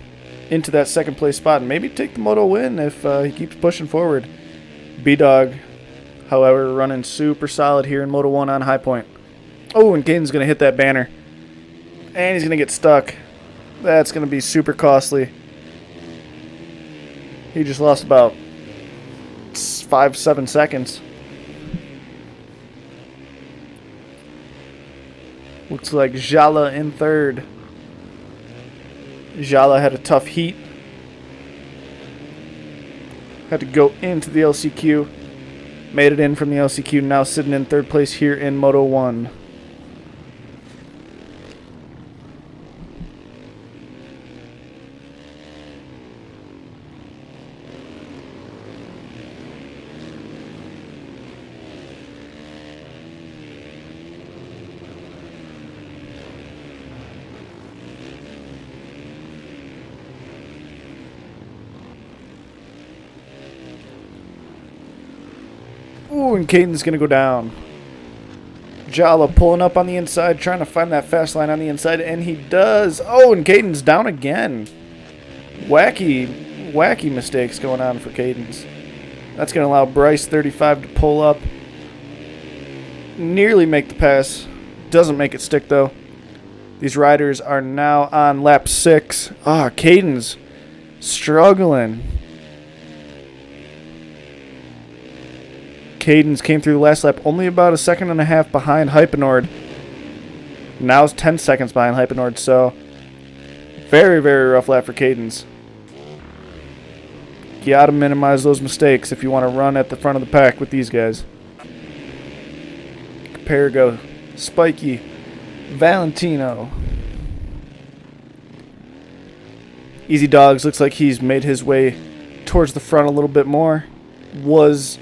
into that 2nd place spot and maybe take the Moto win if he keeps pushing forward. B-Dog, however, running super solid here in Moto 1 on High Point. Oh, and Caden's going to hit that banner. And he's going to get stuck. That's going to be super costly. He just lost about 5-7 seconds. Looks like Jala in third. Jala had a tough heat. Had to go into the LCQ. Made it in from the LCQ. Now sitting in third place here in Moto 1. Ooh, and Caden's going to go down. Jala pulling up on the inside, trying to find that fast line on the inside, and he does. Oh, and Caden's down again. Wacky mistakes going on for Caden's. That's going to allow Bryce 35 to pull up. Nearly make the pass. Doesn't make it stick, though. These riders are now on lap 6. Ah, Caden's struggling. Caden's came through the last lap only about a second and a half behind Hypenord. Now it's 10 seconds behind Hypenord, so very, very rough lap for Caden's. You gotta minimize those mistakes if you want to run at the front of the pack with these guys. Perigo, Spiky, Valentino. Easy Dogs looks like he's made his way towards the front a little bit more. Was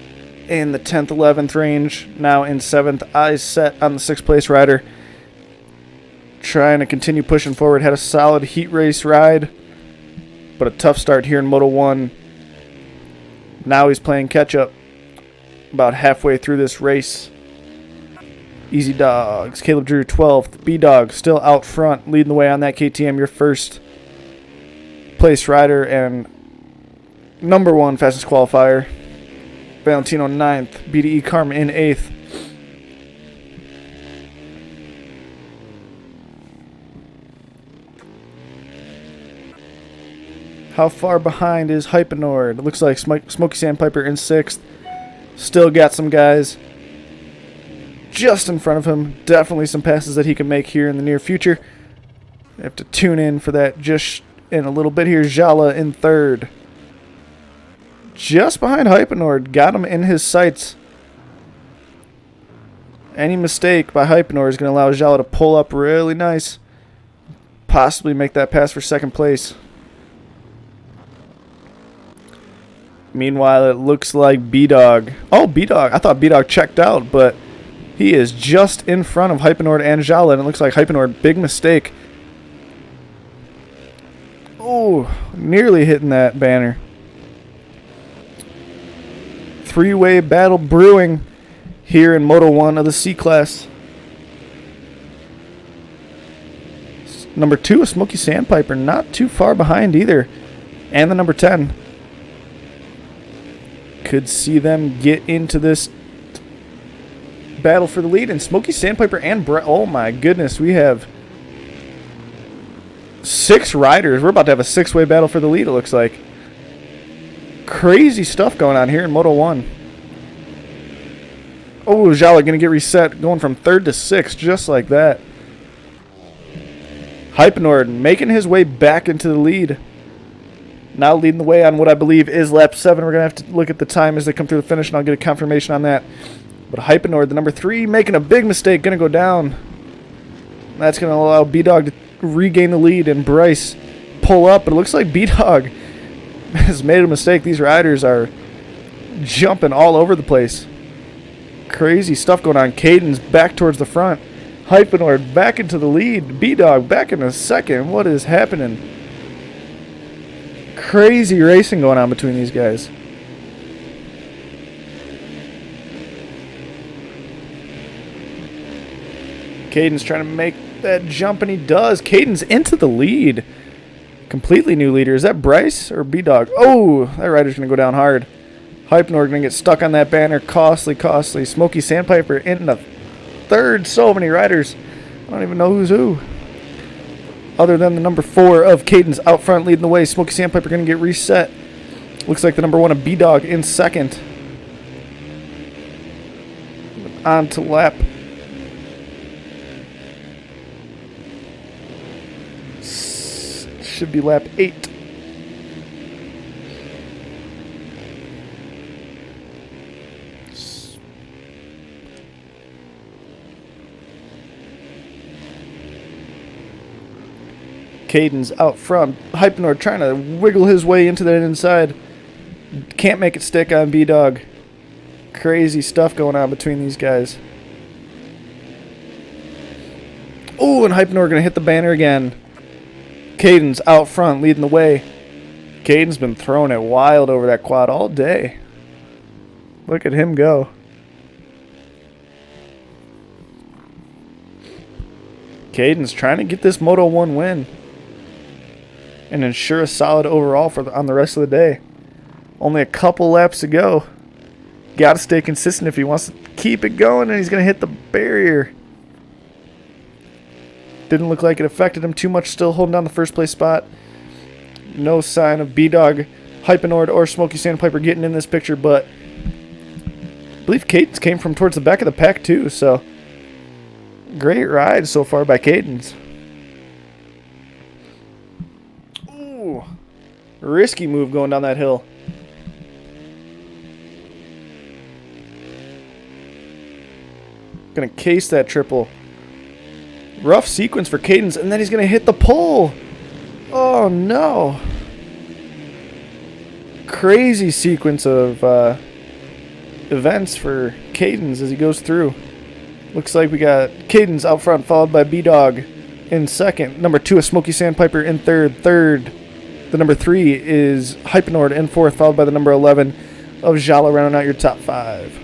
in the 10th, 11th range, now in 7th. Eyes set on the 6th place rider. Trying to continue pushing forward. Had a solid heat race ride, but a tough start here in Moto 1. Now he's playing catch up about halfway through this race. Easy Dogs, Caleb Drew 12th. B-Dog still out front, leading the way on that KTM. Your first place rider and number 1 fastest qualifier. Valentino 9th. BDE Karma in 8th. How far behind is Hypenord? It looks like Smokey Sandpiper in 6th. Still got some guys just in front of him. Definitely some passes that he can make here in the near future. Have to tune in for that just in a little bit here. Jala in 3rd. Just behind Hypenord. Got him in his sights. Any mistake by Hypenord is going to allow Jala to pull up really nice. Possibly make that pass for 2nd place. Meanwhile, it looks like B-Dog. Oh, B-Dog. I thought B-Dog checked out, but he is just in front of Hypenord and Jala, and it looks like Hypenord, big mistake. Oh, nearly hitting that banner. Three-way battle brewing here in Moto 1 of the C-Class. Number 2 is Smokey Sandpiper, not too far behind either. And the number 10. Could see them get into this battle for the lead. And Smokey Sandpiper and oh my goodness, we have 6 riders. We're about to have a 6-way battle for the lead, it looks like. Crazy stuff going on here in Moto 1. Oh, Jala going to get reset, going from 3rd to 6th, just like that. Hypenord making his way back into the lead. Now leading the way on what I believe is lap 7. We're going to have to look at the time as they come through the finish, and I'll get a confirmation on that. But Hypenord, the number 3, making a big mistake, going to go down. That's going to allow B-Dog to regain the lead, and Bryce pull up. But it looks like B-Dog has made a mistake. These riders are jumping all over the place. Crazy stuff going on. Caden's back towards the front. Hypenord back into the lead. B-Dog back in a second. What is happening? Crazy racing going on between these guys. Caden's trying to make that jump, and he does. Caden's into the lead. Completely new leader. Is that Bryce or B-Dog? Oh, that rider's going to go down hard. Hypenord going to get stuck on that banner. Costly. Smokey Sandpiper in the 3rd. So many riders. I don't even know who's who. Other than the number 4 of Caden's out front leading the way. Smokey Sandpiper going to get reset. Looks like the number 1 of B-Dog in 2nd. On to lap Should be lap 8. Caden's out front. Hypnord trying to wiggle his way into that inside. Can't make it stick on B-Dog. Crazy stuff going on between these guys. Oh, and Hypnord going to hit the banner again. Caden's out front leading the way. Caden's been throwing it wild over that quad all day. Look at him go. Caden's trying to get this Moto 1 win and ensure a solid overall on the rest of the day. Only a couple laps to go. Got to stay consistent if he wants to keep it going, and he's going to hit the barrier. Didn't look like it affected him too much, still holding down the first place spot. No sign of B-Dog, Hypnord, or Smokey Sandpiper getting in this picture, but I believe Caden's came from towards the back of the pack too, so great ride so far by Caden's. Ooh, risky move going down that hill. Gonna case that triple. Rough sequence for Caden's, and then he's gonna hit the pole. Oh no. Crazy sequence of events for Caden's as he goes through. Looks like we got Caden's out front, followed by B-Dog in second. Number 2 is Smokey Sandpiper in third. The number 3 is Hypnord in fourth, followed by the number 11 of Jala, rounding out your top 5.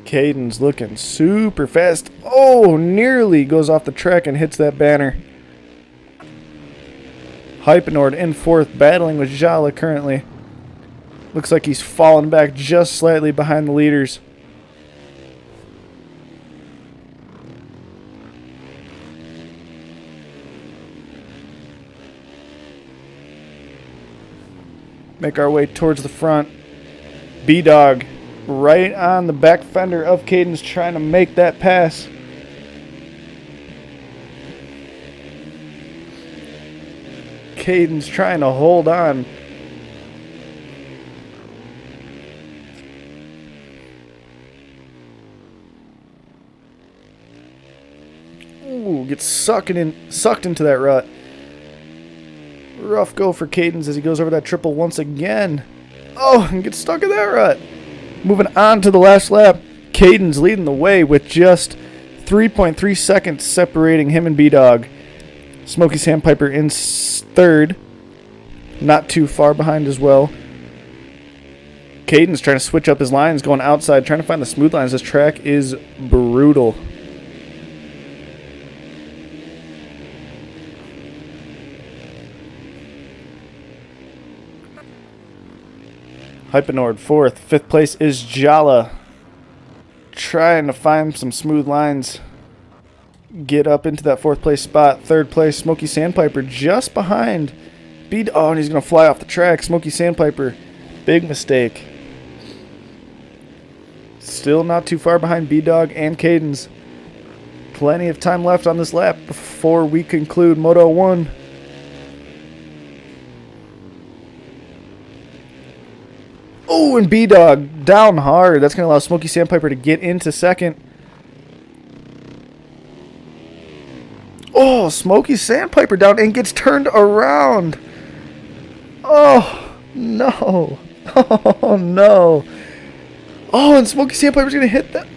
Caden's looking super fast. Oh, nearly goes off the track and hits that banner. Hypnord in fourth, battling with Jala currently. Looks like he's fallen back just slightly behind the leaders. Make our way towards the front. B-Dog right on the back fender of Caden's, trying to make that pass. Caden's trying to hold on. Ooh, gets sucked into that rut. Rough go for Caden's as he goes over that triple once again. Oh, and gets stuck in that rut. Moving on to the last lap, Caden's leading the way with just 3.3 seconds separating him and B-Dog. Smokey Sandpiper in third, not too far behind as well. Caden's trying to switch up his lines, going outside, trying to find the smooth lines. This track is brutal. Hypnord fourth. Fifth place is Jala. Trying to find some smooth lines. Get up into that fourth place spot. Third place, Smokey Sandpiper just behind B-Dog. Oh, and he's going to fly off the track. Smokey Sandpiper. Big mistake. Still not too far behind B-Dog and Caden's. Plenty of time left on this lap before we conclude Moto 1. Oh, and B-Dog down hard. That's going to allow Smokey Sandpiper to get into second. Oh, Smokey Sandpiper down and gets turned around. Oh, no. Oh, no. Oh, and Smokey Sandpiper's going to hit that.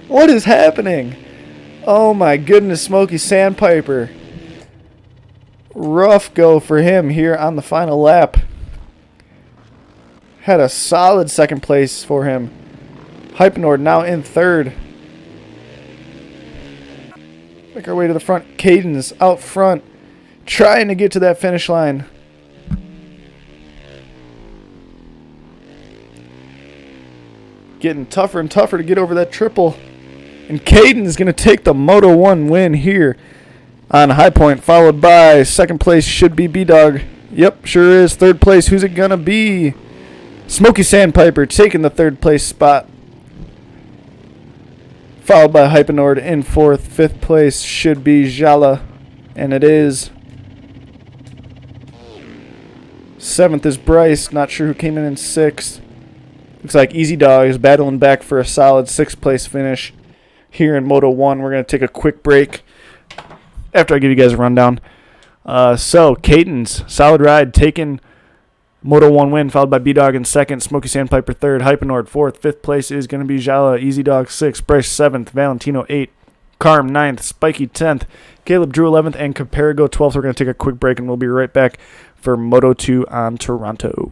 What is happening? Oh, my goodness, Smokey Sandpiper. Rough go for him here on the final lap. Had a solid second place for him. Hypnord now in third. Make our way to the front. Caden's out front, trying to get to that finish line. Getting tougher and tougher to get over that triple. And Caden is going to take the Moto 1 win here on High Point, followed by second place should be B-Dog. Yep, sure is. Third place, who's it going to be? Smoky Sandpiper taking the third place spot. Followed by Hypenord in fourth. Fifth place should be Jala, and it is. Seventh is Bryce. Not sure who came in sixth. Looks like Easy Dog is battling back for a solid sixth place finish here in Moto 1. We're going to take a quick break after I give you guys a rundown. So, Caden's solid ride taking Moto 1 win, followed by B-Dog in second, Smoky Sandpiper third, Hypenord fourth. Fifth place is going to be Jala, Easy Dog sixth, Bryce seventh, Valentino eighth, Carm ninth, Spiky 10th, Caleb Drew 11th, and Caperigo 12th. We're going to take a quick break, and we'll be right back for Moto 2 on Toronto.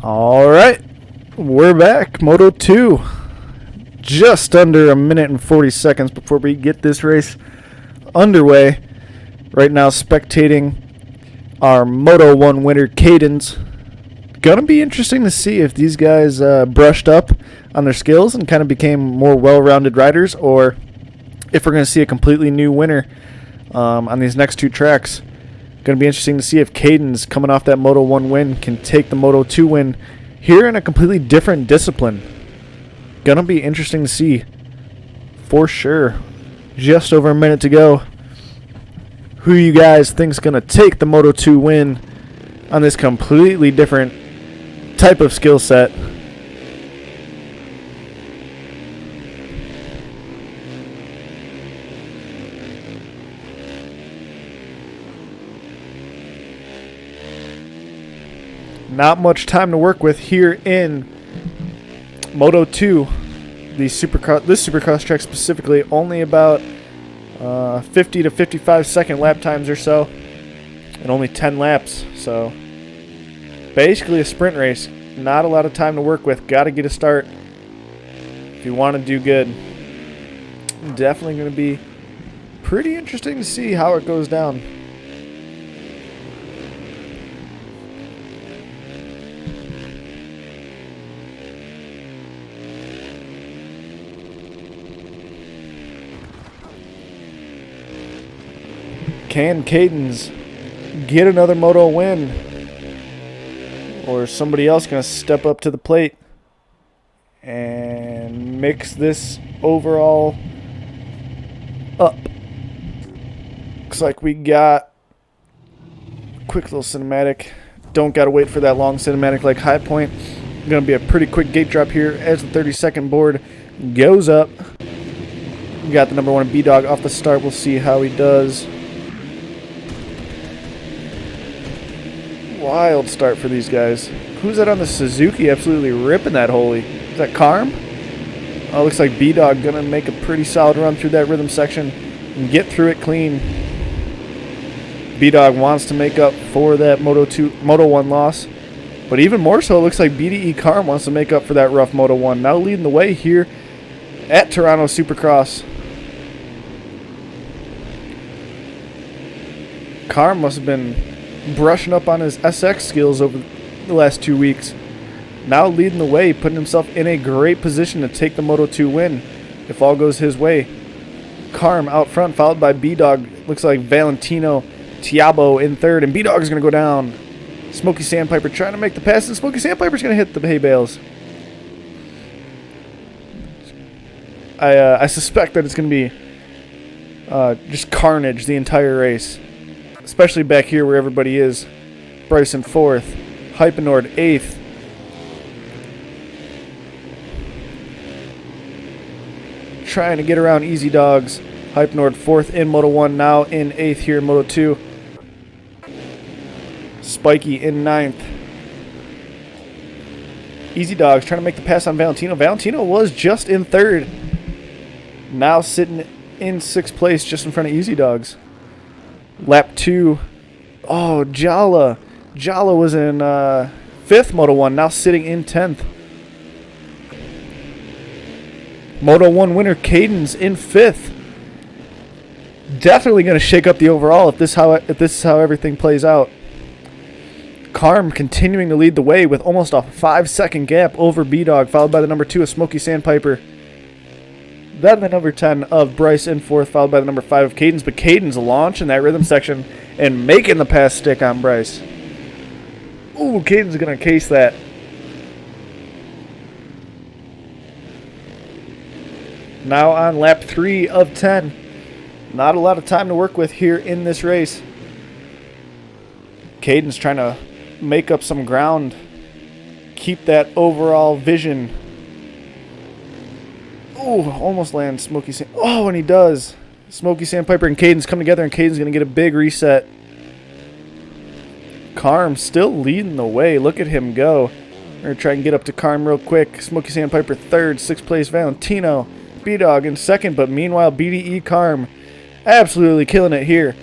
All right, we're back. Moto 2. Just under a minute and 40 seconds before we get this race underway. Right now, spectating our Moto 1 winner, Cadence. Gonna be interesting to see if these guys brushed up on their skills and kind of became more well-rounded riders, or if we're going to see a completely new winner on these next two tracks. Going to be interesting to see if Cadence, coming off that Moto 1 win, can take the Moto 2 win here in a completely different discipline. Going to be interesting to see for sure. Just over a minute to go. Who you guys think is going to take the Moto 2 win on this completely different type of skill set? Not much time to work with here in Moto 2. This Supercross track specifically, only about 50 to 55 second lap times or so, and only 10 laps. So basically a sprint race. Not a lot of time to work with. Got to get a start if you want to do good. Definitely going to be pretty interesting to see how it goes down. Can Cadence get another Moto win? Or is somebody else going to step up to the plate and mix this overall up? Looks like we got a quick little cinematic. Don't got to wait for that long cinematic like High Point. Going to be a pretty quick gate drop here as the 30-second board goes up. We got the number 1 B-Dog off the start. We'll see how he does. Wild start for these guys. Who's that on the Suzuki? Absolutely ripping that holy. Is that Carm? Oh, looks like B-Dog gonna make a pretty solid run through that rhythm section and get through it clean. B-Dog wants to make up for that Moto 1 loss, but even more so, it looks like BDE Carm wants to make up for that rough Moto 1. Now leading the way here at Toronto Supercross. Carm must have been brushing up on his SX skills over the last 2 weeks. Now leading the way, putting himself in a great position to take the Moto 2 win if all goes his way. Carm out front, followed by B-Dog. Looks like Valentino Tiabo in third, and B-Dog is going to go down. Smokey Sandpiper trying to make the pass, and Smokey Sandpiper's going to hit the hay bales. I suspect that it's going to be just carnage the entire race. Especially back here where everybody is. Bryson 4th. Hypenord 8th. Trying to get around Easy Dogs. Hypenord 4th in Moto 1. Now in 8th here in Moto 2. Spiky in 9th. Easy Dogs trying to make the pass on Valentino. Valentino was just in 3rd. Now sitting in 6th place just in front of Easy Dogs. Lap 2. Oh, Jala. Jala was in 5th Moto 1, now sitting in 10th. Moto 1 winner Cadence in 5th. Definitely going to shake up the overall if this is how everything plays out. Carm continuing to lead the way with almost a 5-second gap over B-Dog, followed by the number 2 of Smokey Sandpiper. Then the number 10 of Bryce in 4th, followed by the number 5 of Cadence. But Cadence launching that rhythm section and making the pass stick on Bryce. Ooh, Cadence is going to case that. Now on lap 3 of 10. Not a lot of time to work with here in this race. Cadence trying to make up some ground. Keep that overall vision. Oh, almost lands Smokey Sand. Oh, and he does. Smokey Sandpiper and Cadence come together, and Cadence going to get a big reset. Carm still leading the way. Look at him go. We're going to try and get up to Carm real quick. Smokey Sandpiper 3rd, 6th place Valentino. B-Dog in 2nd, but meanwhile BDE Carm absolutely killing it here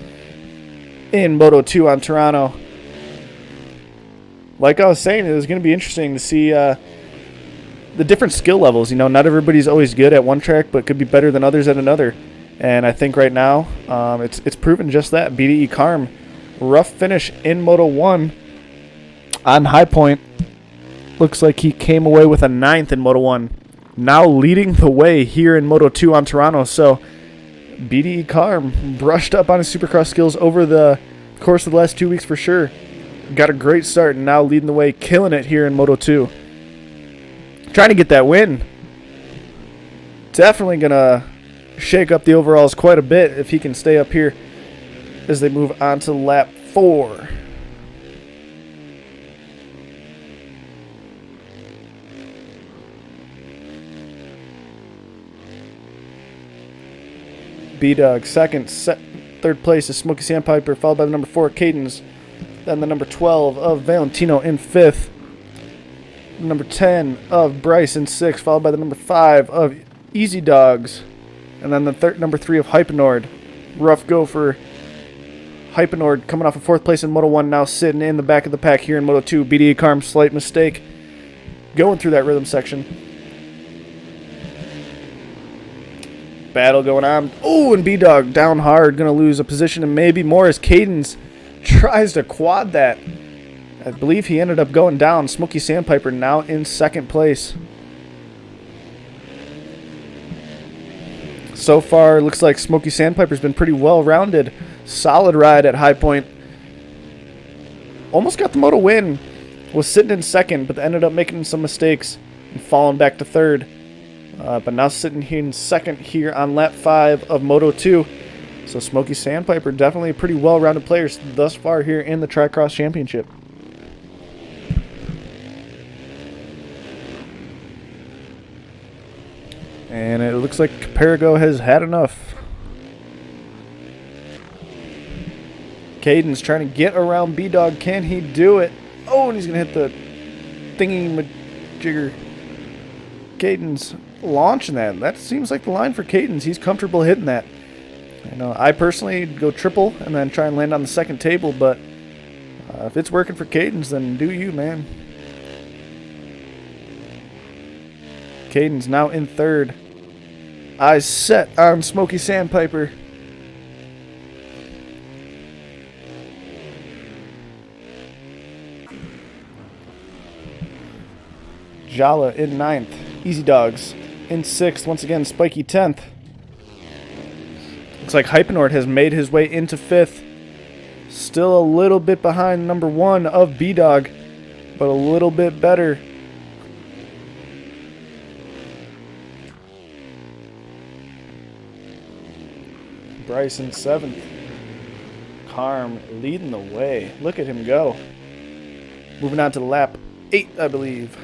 in Moto 2 on Toronto. like I was saying, it was going to be interesting to see the different skill levels. You know, not everybody's always good at one track, but could be better than others at another. And I think right now it's proven just that. BDE Carm, rough finish in Moto 1 on High Point. Looks like he came away with a 9th in Moto 1. Now leading the way here in Moto 2 on Toronto. So BDE Carm brushed up on his Supercross skills over the course of the last 2 weeks for sure. Got a great start and now leading the way, killing it here in Moto 2. Trying to get that win. Definitely going to shake up the overalls quite a bit if he can stay up here as they move on to lap 4. B-Dog second, third place is Smokey Sandpiper, followed by the number 4 Cadence, then the number 12 of Valentino in 5th, number 10 of Bryce in 6th, followed by the number 5 of Easy Dogs, and then the number 3 of Hypenord. Rough go for Hypenord, coming off of 4th place in Moto 1, now sitting in the back of the pack here in Moto 2. BDE Carm, slight mistake, going through that rhythm section. Battle going on. Oh, and B-Dog down hard, going to lose a position and maybe more as Cadence tries to quad that. I believe he ended up going down. Smokey Sandpiper now in 2nd place. So far, looks like Smokey Sandpiper's been pretty well-rounded. Solid ride at High Point. Almost got the Moto win. Was sitting in 2nd, but ended up making some mistakes and falling back to 3rd. But now sitting here in 2nd here on lap 5 of Moto 2. So Smokey Sandpiper, definitely a pretty well-rounded player thus far here in the TriCross Championship. And it looks like Perigo has had enough. Cadence trying to get around B-Dog. Can he do it? Oh, and he's going to hit the thingy-majigger. Cadence launching that. That seems like the line for Cadence. He's comfortable hitting that. I know I personally go triple and then try and land on the 2nd table, but if it's working for Cadence, then do you, man. Cadence now in 3rd. Eyes set on Smokey Sandpiper. Jala in 9th. Easy Dogs in 6th. Once again, Spiky 10th. Looks like Hypenord has made his way into 5th. Still a little bit behind number 1 of B-Dog, but a little bit better. Bryce in 7th. Carm leading the way. Look at him go. Moving on to lap 8, I believe.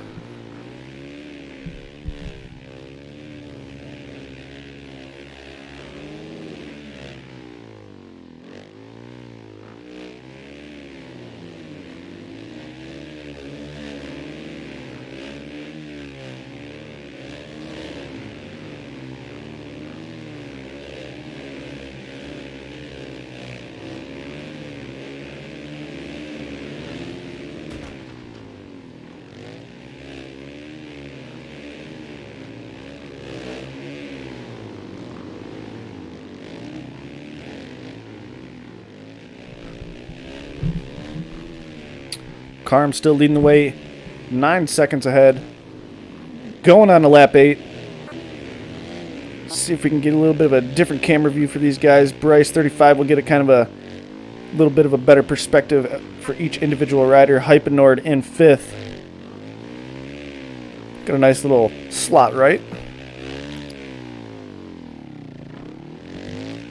Carm still leading the way, 9 seconds ahead. Going on to lap 8. See if we can get a little bit of a different camera view for these guys. Bryce, 35, will get a kind of a little bit of a better perspective for each individual rider. Hypenord in 5th. Got a nice little slot right.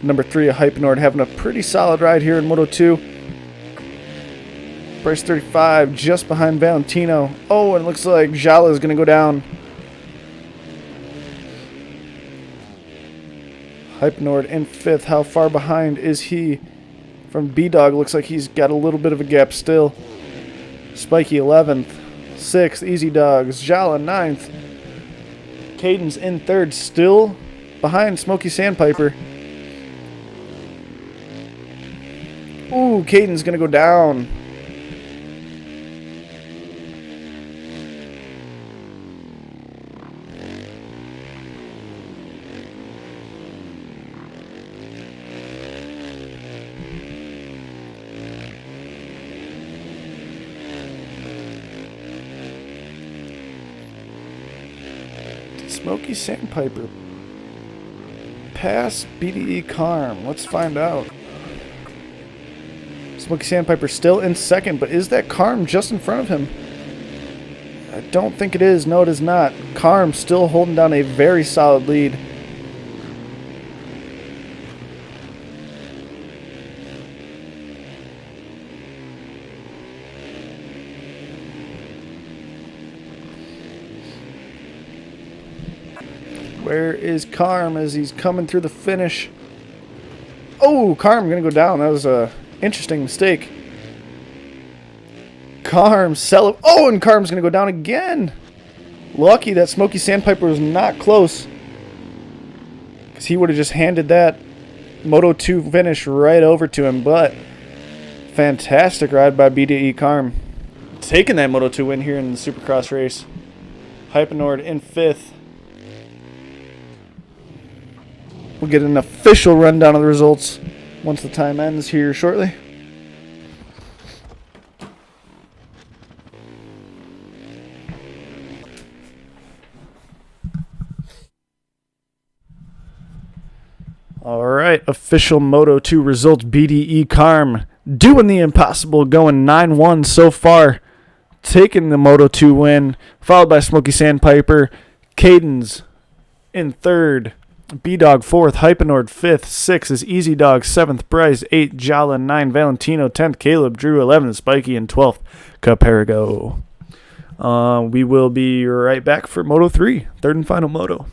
Number 3 of Hypenord having a pretty solid ride here in Moto 2. Bryce 35 just behind Valentino. Oh, and it looks like Jala is going to go down. Hypenord in 5th. How far behind is he from B-Dog? Looks like he's got a little bit of a gap still. Spiky 11th. 6th. Easy Dogs. Jala 9th. Cadence in 3rd. Still behind Smokey Sandpiper. Ooh, Cadence going to go down. Smoky Sandpiper pass BDE Carm? Let's find out. Smoky Sandpiper still in second, but is that Carm just in front of him? I don't think it is. No, it is not. Carm still holding down a very solid lead. Where is Carm as he's coming through the finish? Oh, Carm going to go down. That was a interesting mistake. Carm, oh, and Carm's going to go down again. Lucky that Smoky Sandpiper was not close, because he would have just handed that Moto 2 finish right over to him. But fantastic ride by BDE Carm, taking that Moto 2 win here in the Supercross race. Hypenord in 5th. We'll get an official rundown of the results once the time ends here shortly. All right, official Moto 2 results. BDE Carm doing the impossible, going 9-1 so far, taking the Moto 2 win, followed by Smoky Sandpiper, Cadence in 3rd, B-Dog 4th, Hypenord 5th, 6th is Easy Dog, 7th Bryce, 8th Jala, 9th Valentino, 10th Caleb Drew, 11th Spiky, and 12th Caperigo. We will be right back for Moto 3, third and final Moto.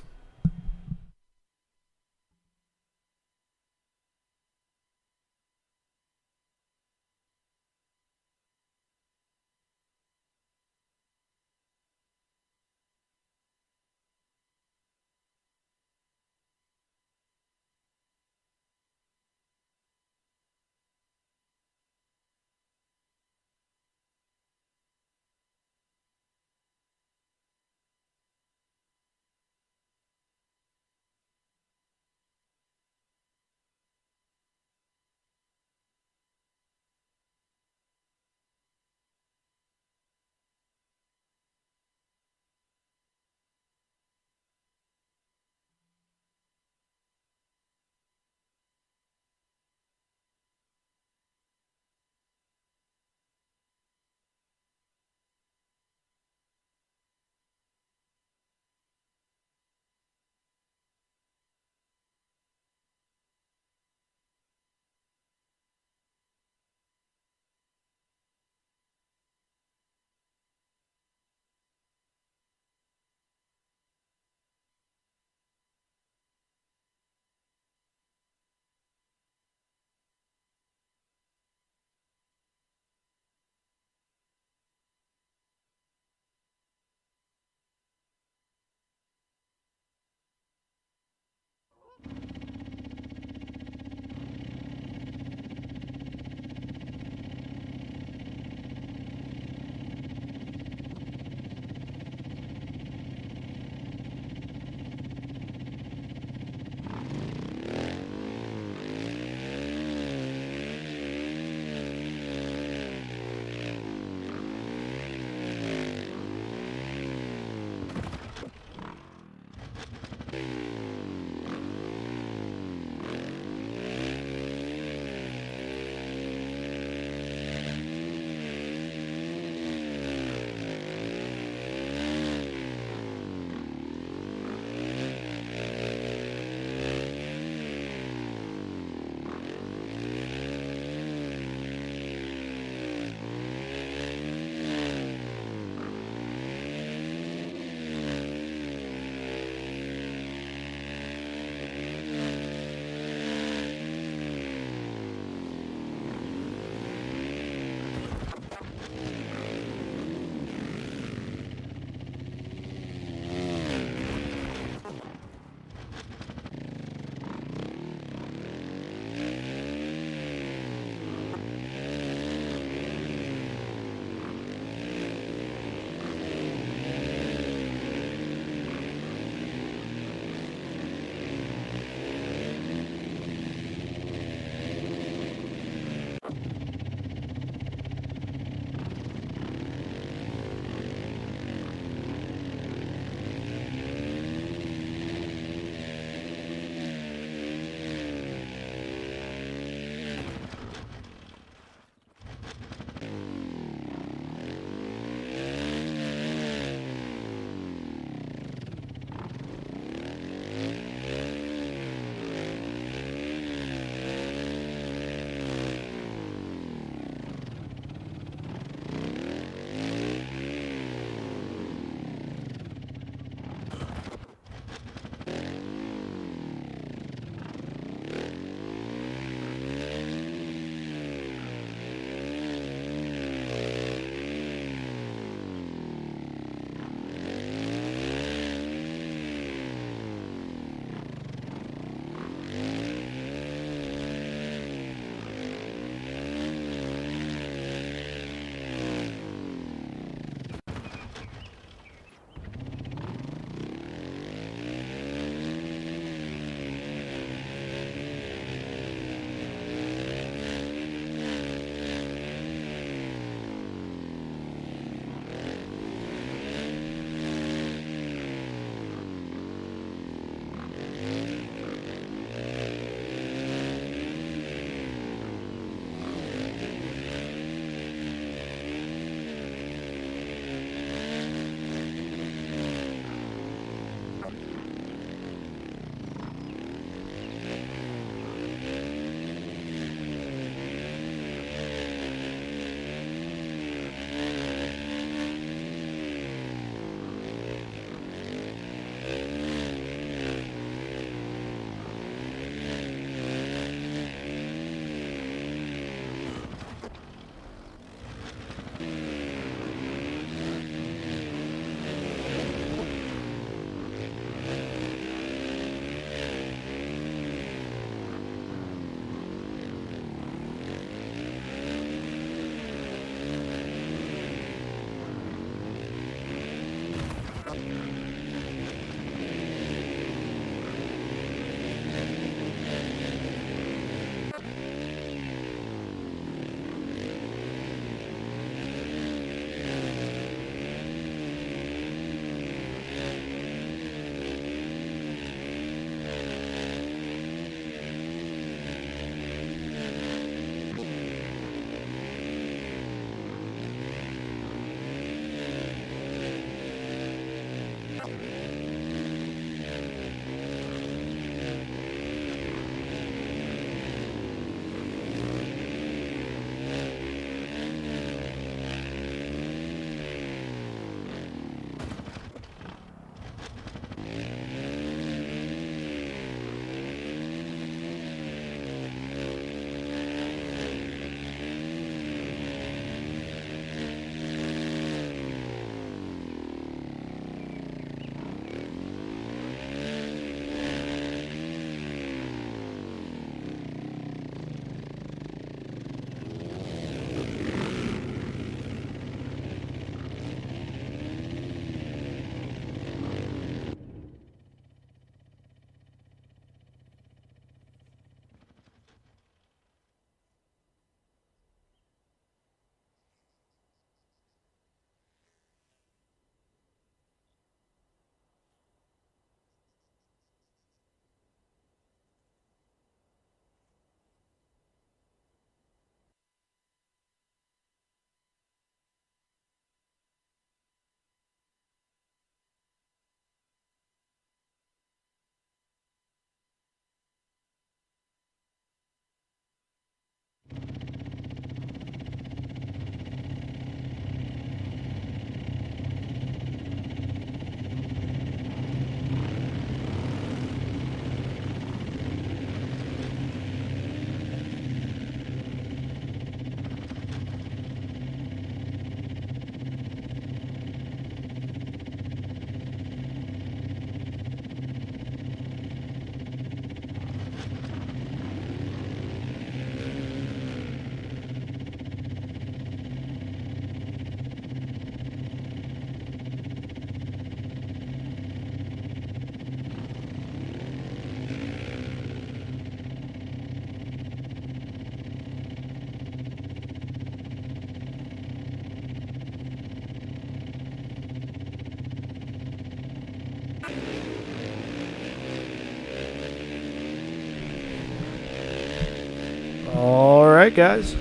Alright guys,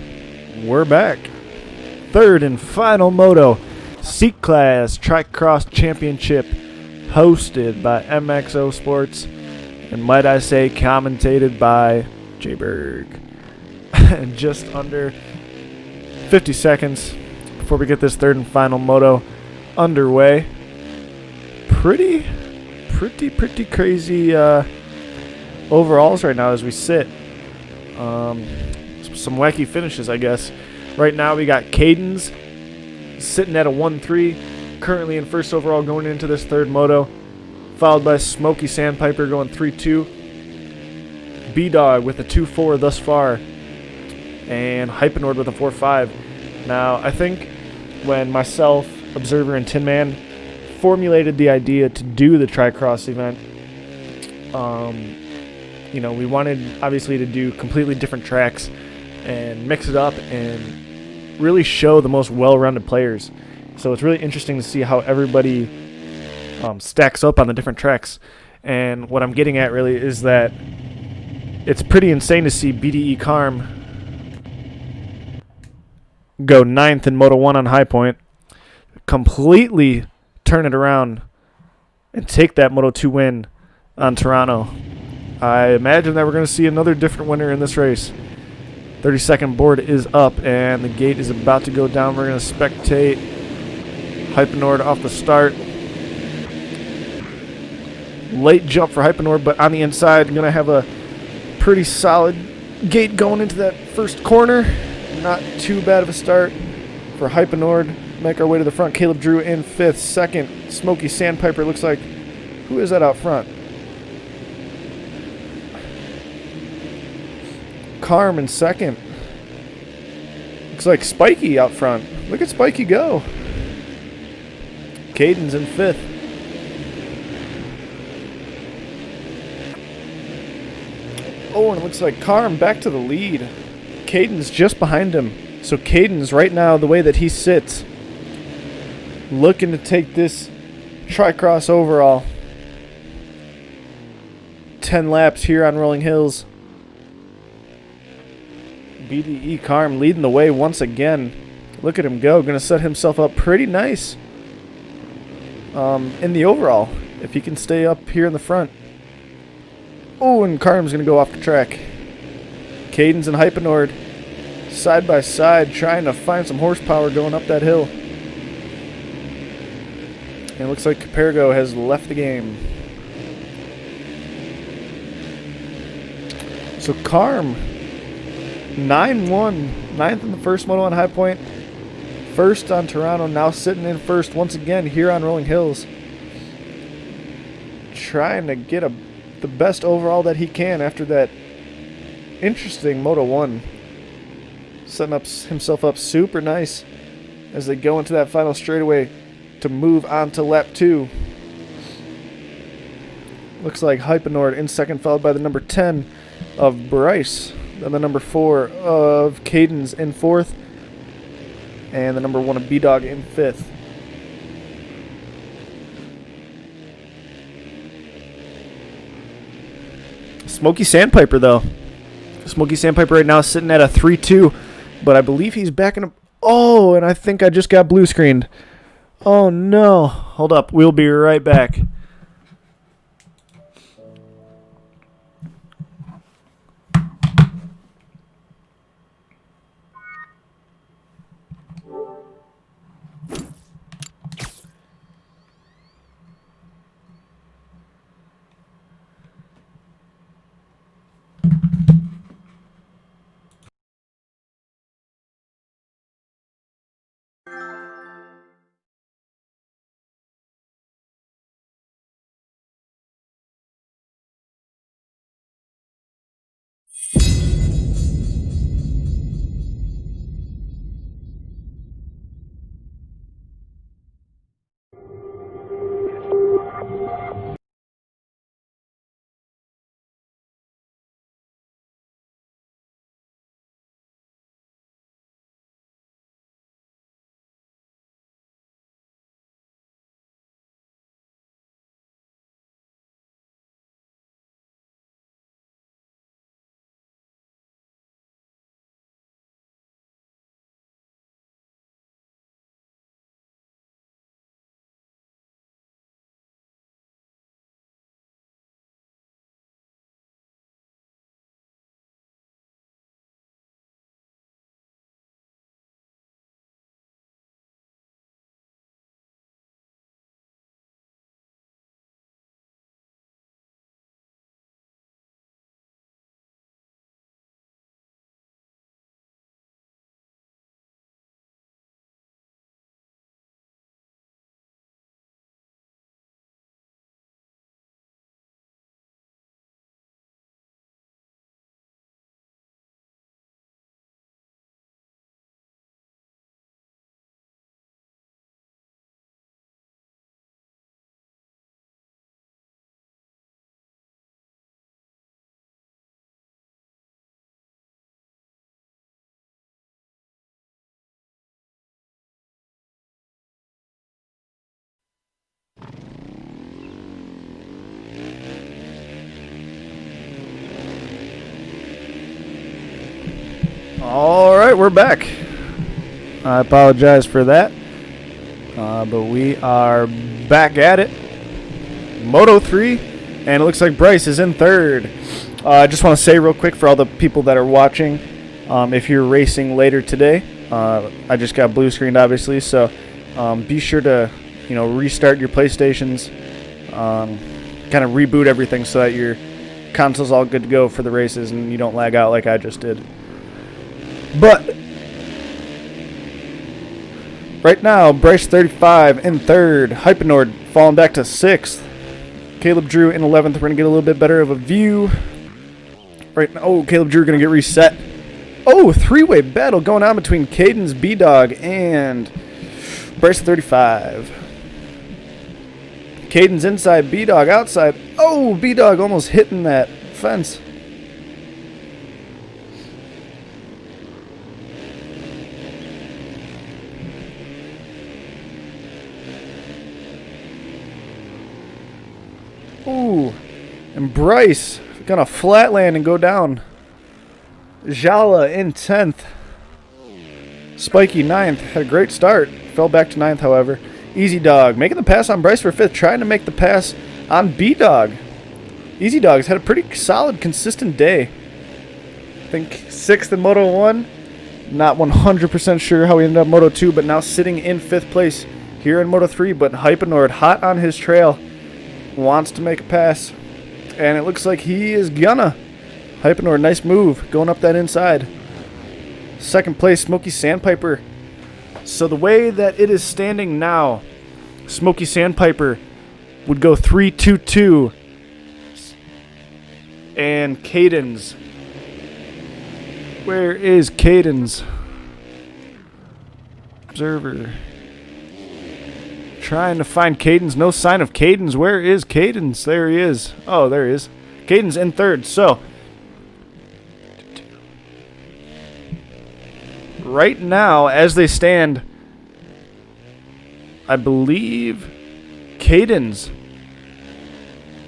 we're back. Third and final Moto C-Class TriCross Championship, hosted by MXO Sports, and might I say commentated by J-Berg. Just under 50 seconds before we get this third and final Moto underway. Pretty crazy overalls right now as we sit. Some wacky finishes, I guess. Right now we got Cadence sitting at a 1-3, currently in first overall going into this third Moto, followed by Smoky Sandpiper going 3-2, B-Dog with a 2-4 thus far, and Hypenord with a 4-5. Now, I think when myself, Observer, and Tin Man formulated the idea to do the TriCross event, you know, we wanted obviously to do completely different tracks and mix it up and really show the most well-rounded players. So it's really interesting to see how everybody stacks up on the different tracks. And what I'm getting at really is that it's pretty insane to see BDE Carm go 9th in Moto 1 on High Point, completely turn it around and take that Moto 2 win on Toronto. I imagine that we're going to see another different winner in this race. 30-second board is up, and the gate is about to go down. We're going to spectate Hypenord off the start. Late jump for Hypenord, but on the inside, going to have a pretty solid gate going into that first corner. Not too bad of a start for Hypenord. Make our way to the front. Caleb Drew in 5th. Second, Smoky Sandpiper. Looks like, who is that out front? Carm in 2nd. Looks like Spiky out front. Look at Spiky go. Caden's in 5th. Oh, and it looks like Carm back to the lead. Caden's just behind him. So Caden's right now, the way that he sits, looking to take this TriCross overall. 10 laps here on Rolling Hills. BDE Carm leading the way once again. Look at him go. Going to set himself up pretty nice in the overall, if he can stay up here in the front. Oh, and Carm's going to go off the track. Cadence and Hypenord side by side trying to find some horsepower going up that hill. And it looks like Capergo has left the game. So Carm 9-1, 9th in the first Moto on High Point, 1st on Toronto, now sitting in 1st once again here on Rolling Hills. Trying to get the best overall that he can after that interesting Moto 1. Setting up himself up super nice as they go into that final straightaway to move on to lap 2. Looks like Hypenord in 2nd, followed by the number 10 of Bryce. Then the number 4 of Cadence in 4th. And the number 1 of B-Dog in 5th. Smoky Sandpiper, though. Smoky Sandpiper right now sitting at a 3-2. But I believe he's backing up. Oh, and I think I just got blue screened. Oh, no. Hold up. We'll be right back. All right, we're back. I apologize for that, but we are back at it. Moto 3, and it looks like Bryce is in third. I just want to say real quick for all the people that are watching, if you're racing later today, I just got blue screened, obviously, so be sure to restart your PlayStations, kind of reboot everything so that your console's all good to go for the races and you don't lag out like I just did. But right now, Bryce 35 in third, Hypenord falling back to 6th, Caleb Drew in 11th. We're going to get a little bit better of a view. Right now, oh, Caleb Drew going to get reset. Oh, three-way battle going on between Caden's B-Dog and Bryce 35. Caden's inside, B-Dog outside. Oh, B-Dog almost hitting that fence. Ooh, and Bryce gonna flatland and go down. Jala in 10th. Spiky 9th. Had a great start. Fell back to 9th, however. Easy Dog making the pass on Bryce for 5th. Trying to make the pass on B-Dog. Easy Dog's had a pretty solid, consistent day. I think 6th in Moto 1. Not 100% sure how he ended up Moto 2, but now sitting in 5th place here in Moto 3. But Hypenord hot on his trail. Wants to make a pass. And it looks like he is gonna. Hypenord, nice move. Going up that inside. 2nd place, Smoky Sandpiper. So the way that it is standing now, Smoky Sandpiper would go 3-2-2. And Caden's. Where is Caden's? Observer. Trying to find Caden's. No sign of Caden's. Where is Caden's? There he is. Oh, there he is. Caden's in 3rd. So, right now, as they stand, I believe Caden's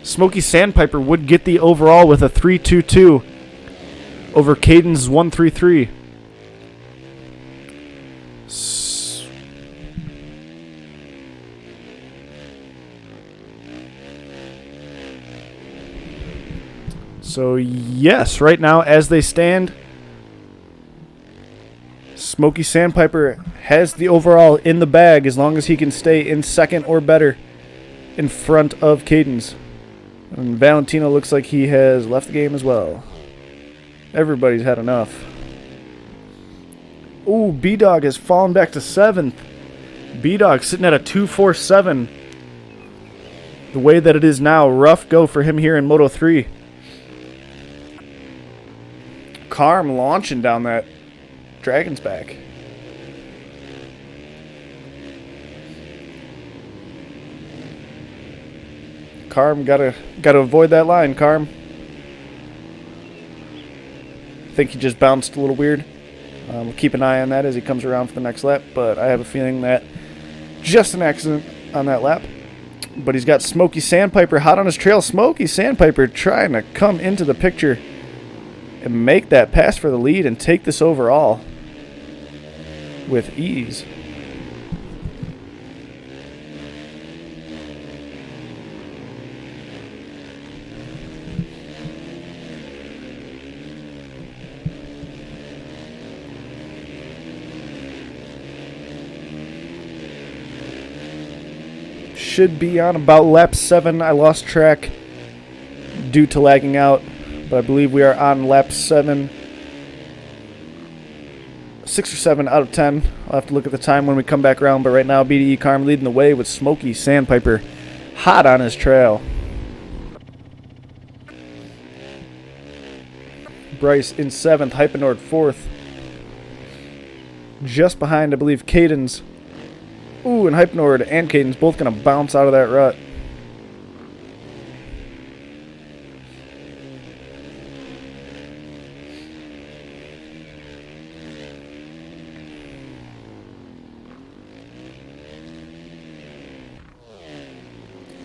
Smoky Sandpiper would get the overall with a 3-2-2 over Caden's 1-3-3. So, yes, right now, as they stand, Smoky Sandpiper has the overall in the bag as long as he can stay in 2nd or better in front of Caden's. And Valentino looks like he has left the game as well. Everybody's had enough. Ooh, B-Dog has fallen back to 7th. B-Dog sitting at a 2.47. The way that it is now, rough go for him here in Moto 3. Carm launching down that Dragon's back. Carm gotta avoid that line, Carm. I think he just bounced a little weird. We'll keep an eye on that as he comes around for the next lap, but I have a feeling that just an accident on that lap. But he's got Smoky Sandpiper hot on his trail. Smoky Sandpiper trying to come into the picture and make that pass for the lead and take this overall with ease. Should be on about lap 7. I lost track due to lagging out, but I believe we are on lap 7. 6 or 7 out of 10. I'll have to look at the time when we come back around, but right now BDE Carm leading the way with Smoky Sandpiper hot on his trail. Bryce in 7th, Hypenord 4th. Just behind, I believe, Caden's. Ooh, and Hypenord and Caden's both going to bounce out of that rut.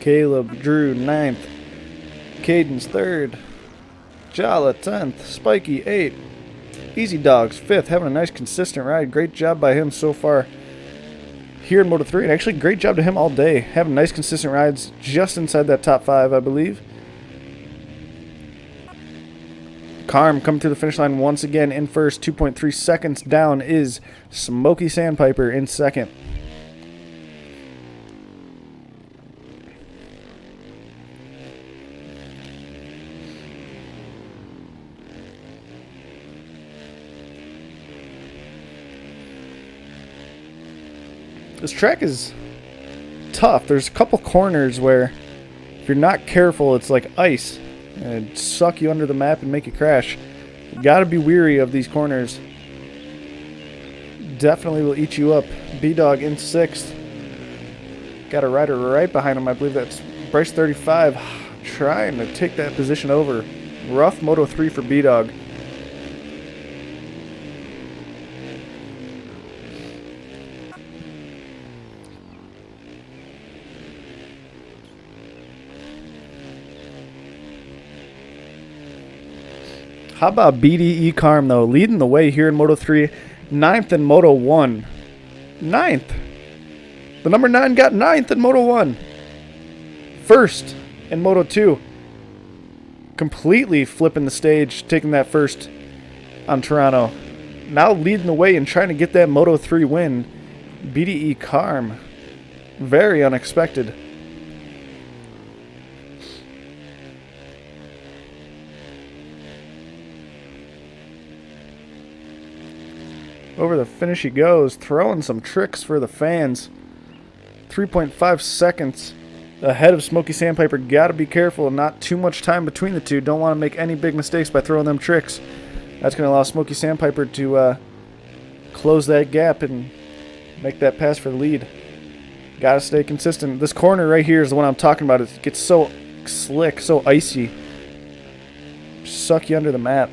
Caleb Drew 9th. Caden's 3rd. Jala 10th. Spiky 8th. Easy Dogs, 5th, having a nice consistent ride. Great job by him so far here in Moto 3, and actually great job to him all day. Having nice consistent rides just inside that top 5, I believe. Carm coming through the finish line once again in first. 2.3 seconds down is Smokey Sandpiper in second. This track is tough. There's a couple corners where if you're not careful, it's like ice and it'd suck you under the map and make you crash. You gotta be weary of these corners. Definitely will eat you up. B-Dog in 6th. Got a rider right behind him. I believe that's Bryce 35 trying to take that position over. Rough Moto 3 for B-Dog. How about BDE Carm, though? Leading the way here in Moto 3. 9th in Moto 1. 9th. The number 9 got 9th in Moto 1. 1st in Moto 2. Completely flipping the stage, taking that first on Toronto. Now leading the way and trying to get that Moto 3 win. BDE Carm. Very unexpected. Over the finish he goes, throwing some tricks for the fans. 3.5 seconds ahead of Smokey Sandpiper. Got to be careful. Not too much time between the two. Don't want to make any big mistakes by throwing them tricks. That's going to allow Smokey Sandpiper to close that gap and make that pass for the lead. Got to stay consistent. This corner right here is the one I'm talking about. It gets so slick, so icy. Suck you under the map.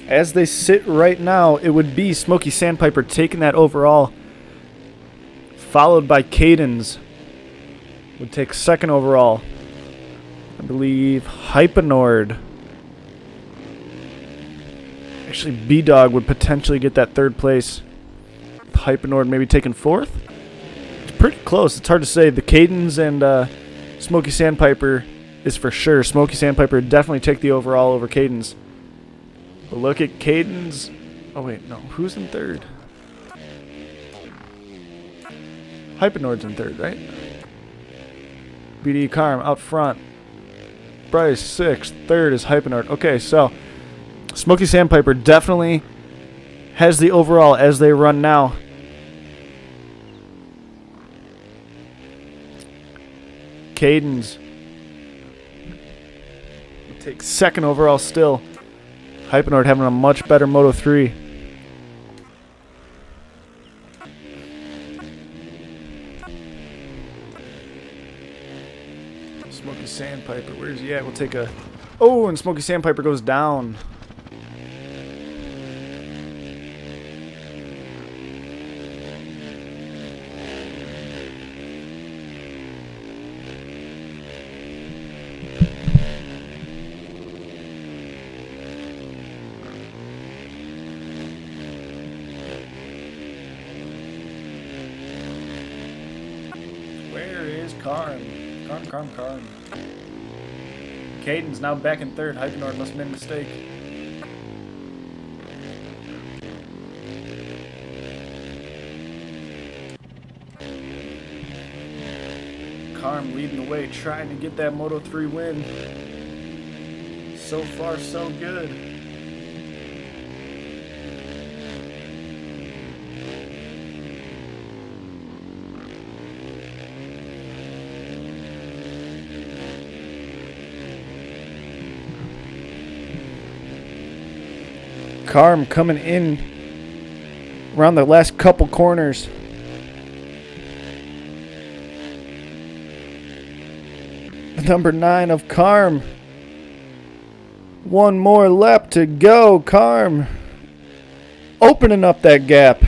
As they sit right now, it would be Smokey Sandpiper taking that overall, followed by Cadence. Would take 2nd overall. I believe Hypenord. Actually, B-Dog would potentially get that 3rd place. Hypenord maybe taking 4th. It's pretty close. It's hard to say. The Cadence and Smokey Sandpiper is for sure. Smokey Sandpiper would definitely take the overall over Cadence. But look at Cadence. Oh, wait, no. Who's in 3rd? Hypenord's in 3rd, right? BD Carm out front. Bryce 6th. 3rd is Hypenord. Okay, so Smokey Sandpiper definitely has the overall as they run now. Cadence will take 2nd overall still. Hypenord having a much better Moto 3. Smokey Sandpiper, where's he at? We'll take a... Oh, and Smokey Sandpiper goes down. Carm. Cadence now back in 3rd. Hypenord must have made a mistake. Carm leading the way, trying to get that Moto 3 win. So far, so good. Carm coming in around the last couple corners. number 9 of Carm. One more lap to go. Carm opening up that gap.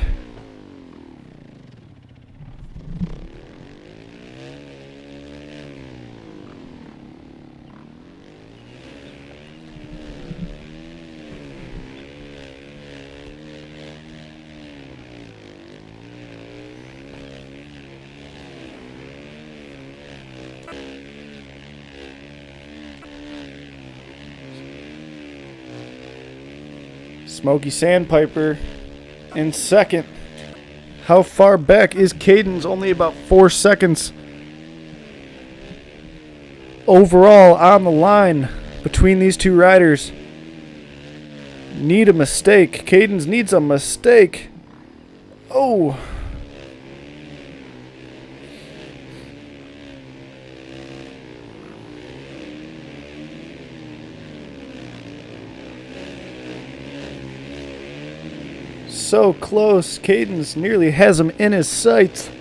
Smokey Sandpiper in second. How far back is Caden's? Only about 4 seconds overall on the line between these two riders. Need a mistake. Caden's needs a mistake. Oh. So close. Caden's nearly has him in his sights.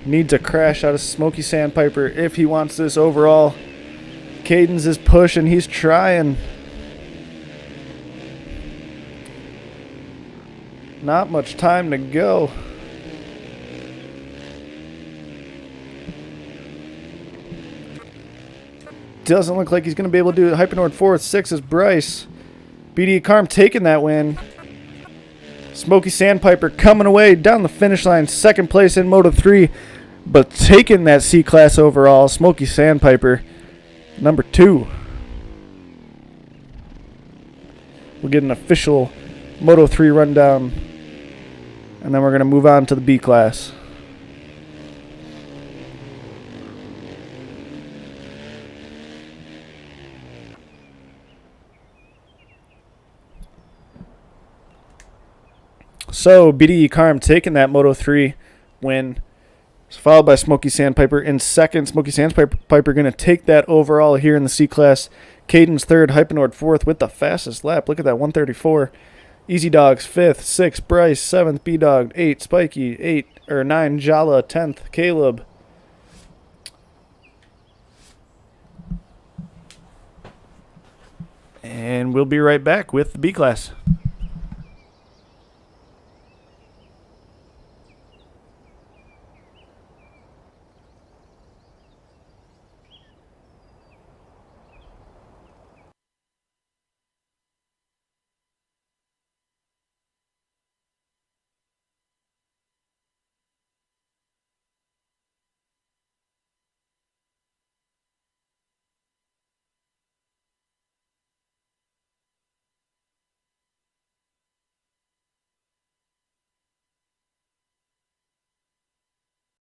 Needs a crash out of Smokey Sandpiper if he wants this overall. Caden's is pushing. He's trying. Not much time to go. Doesn't look like he's going to be able to do it. Hypernord 4th, 6 is Bryce. BD Carm taking that win. Smokey Sandpiper coming away down the finish line. Second place in Moto 3. But taking that C-Class overall. Smokey Sandpiper, number 2. We'll get an official Moto 3 rundown. And then we're going to move on to the B-Class. So, BDE Carm taking that Moto 3 win. Followed by Smokey Sandpiper in second. Smokey Sandpiper going to take that overall here in the C-Class. Caden's third. Hypernord 4th with the fastest lap. Look at that, 134. Easy Dogs 5th. 6 Bryce. 7th B-Dog. 8 Spiky. 9 Jala. 10th Caleb. And we'll be right back with the B-Class.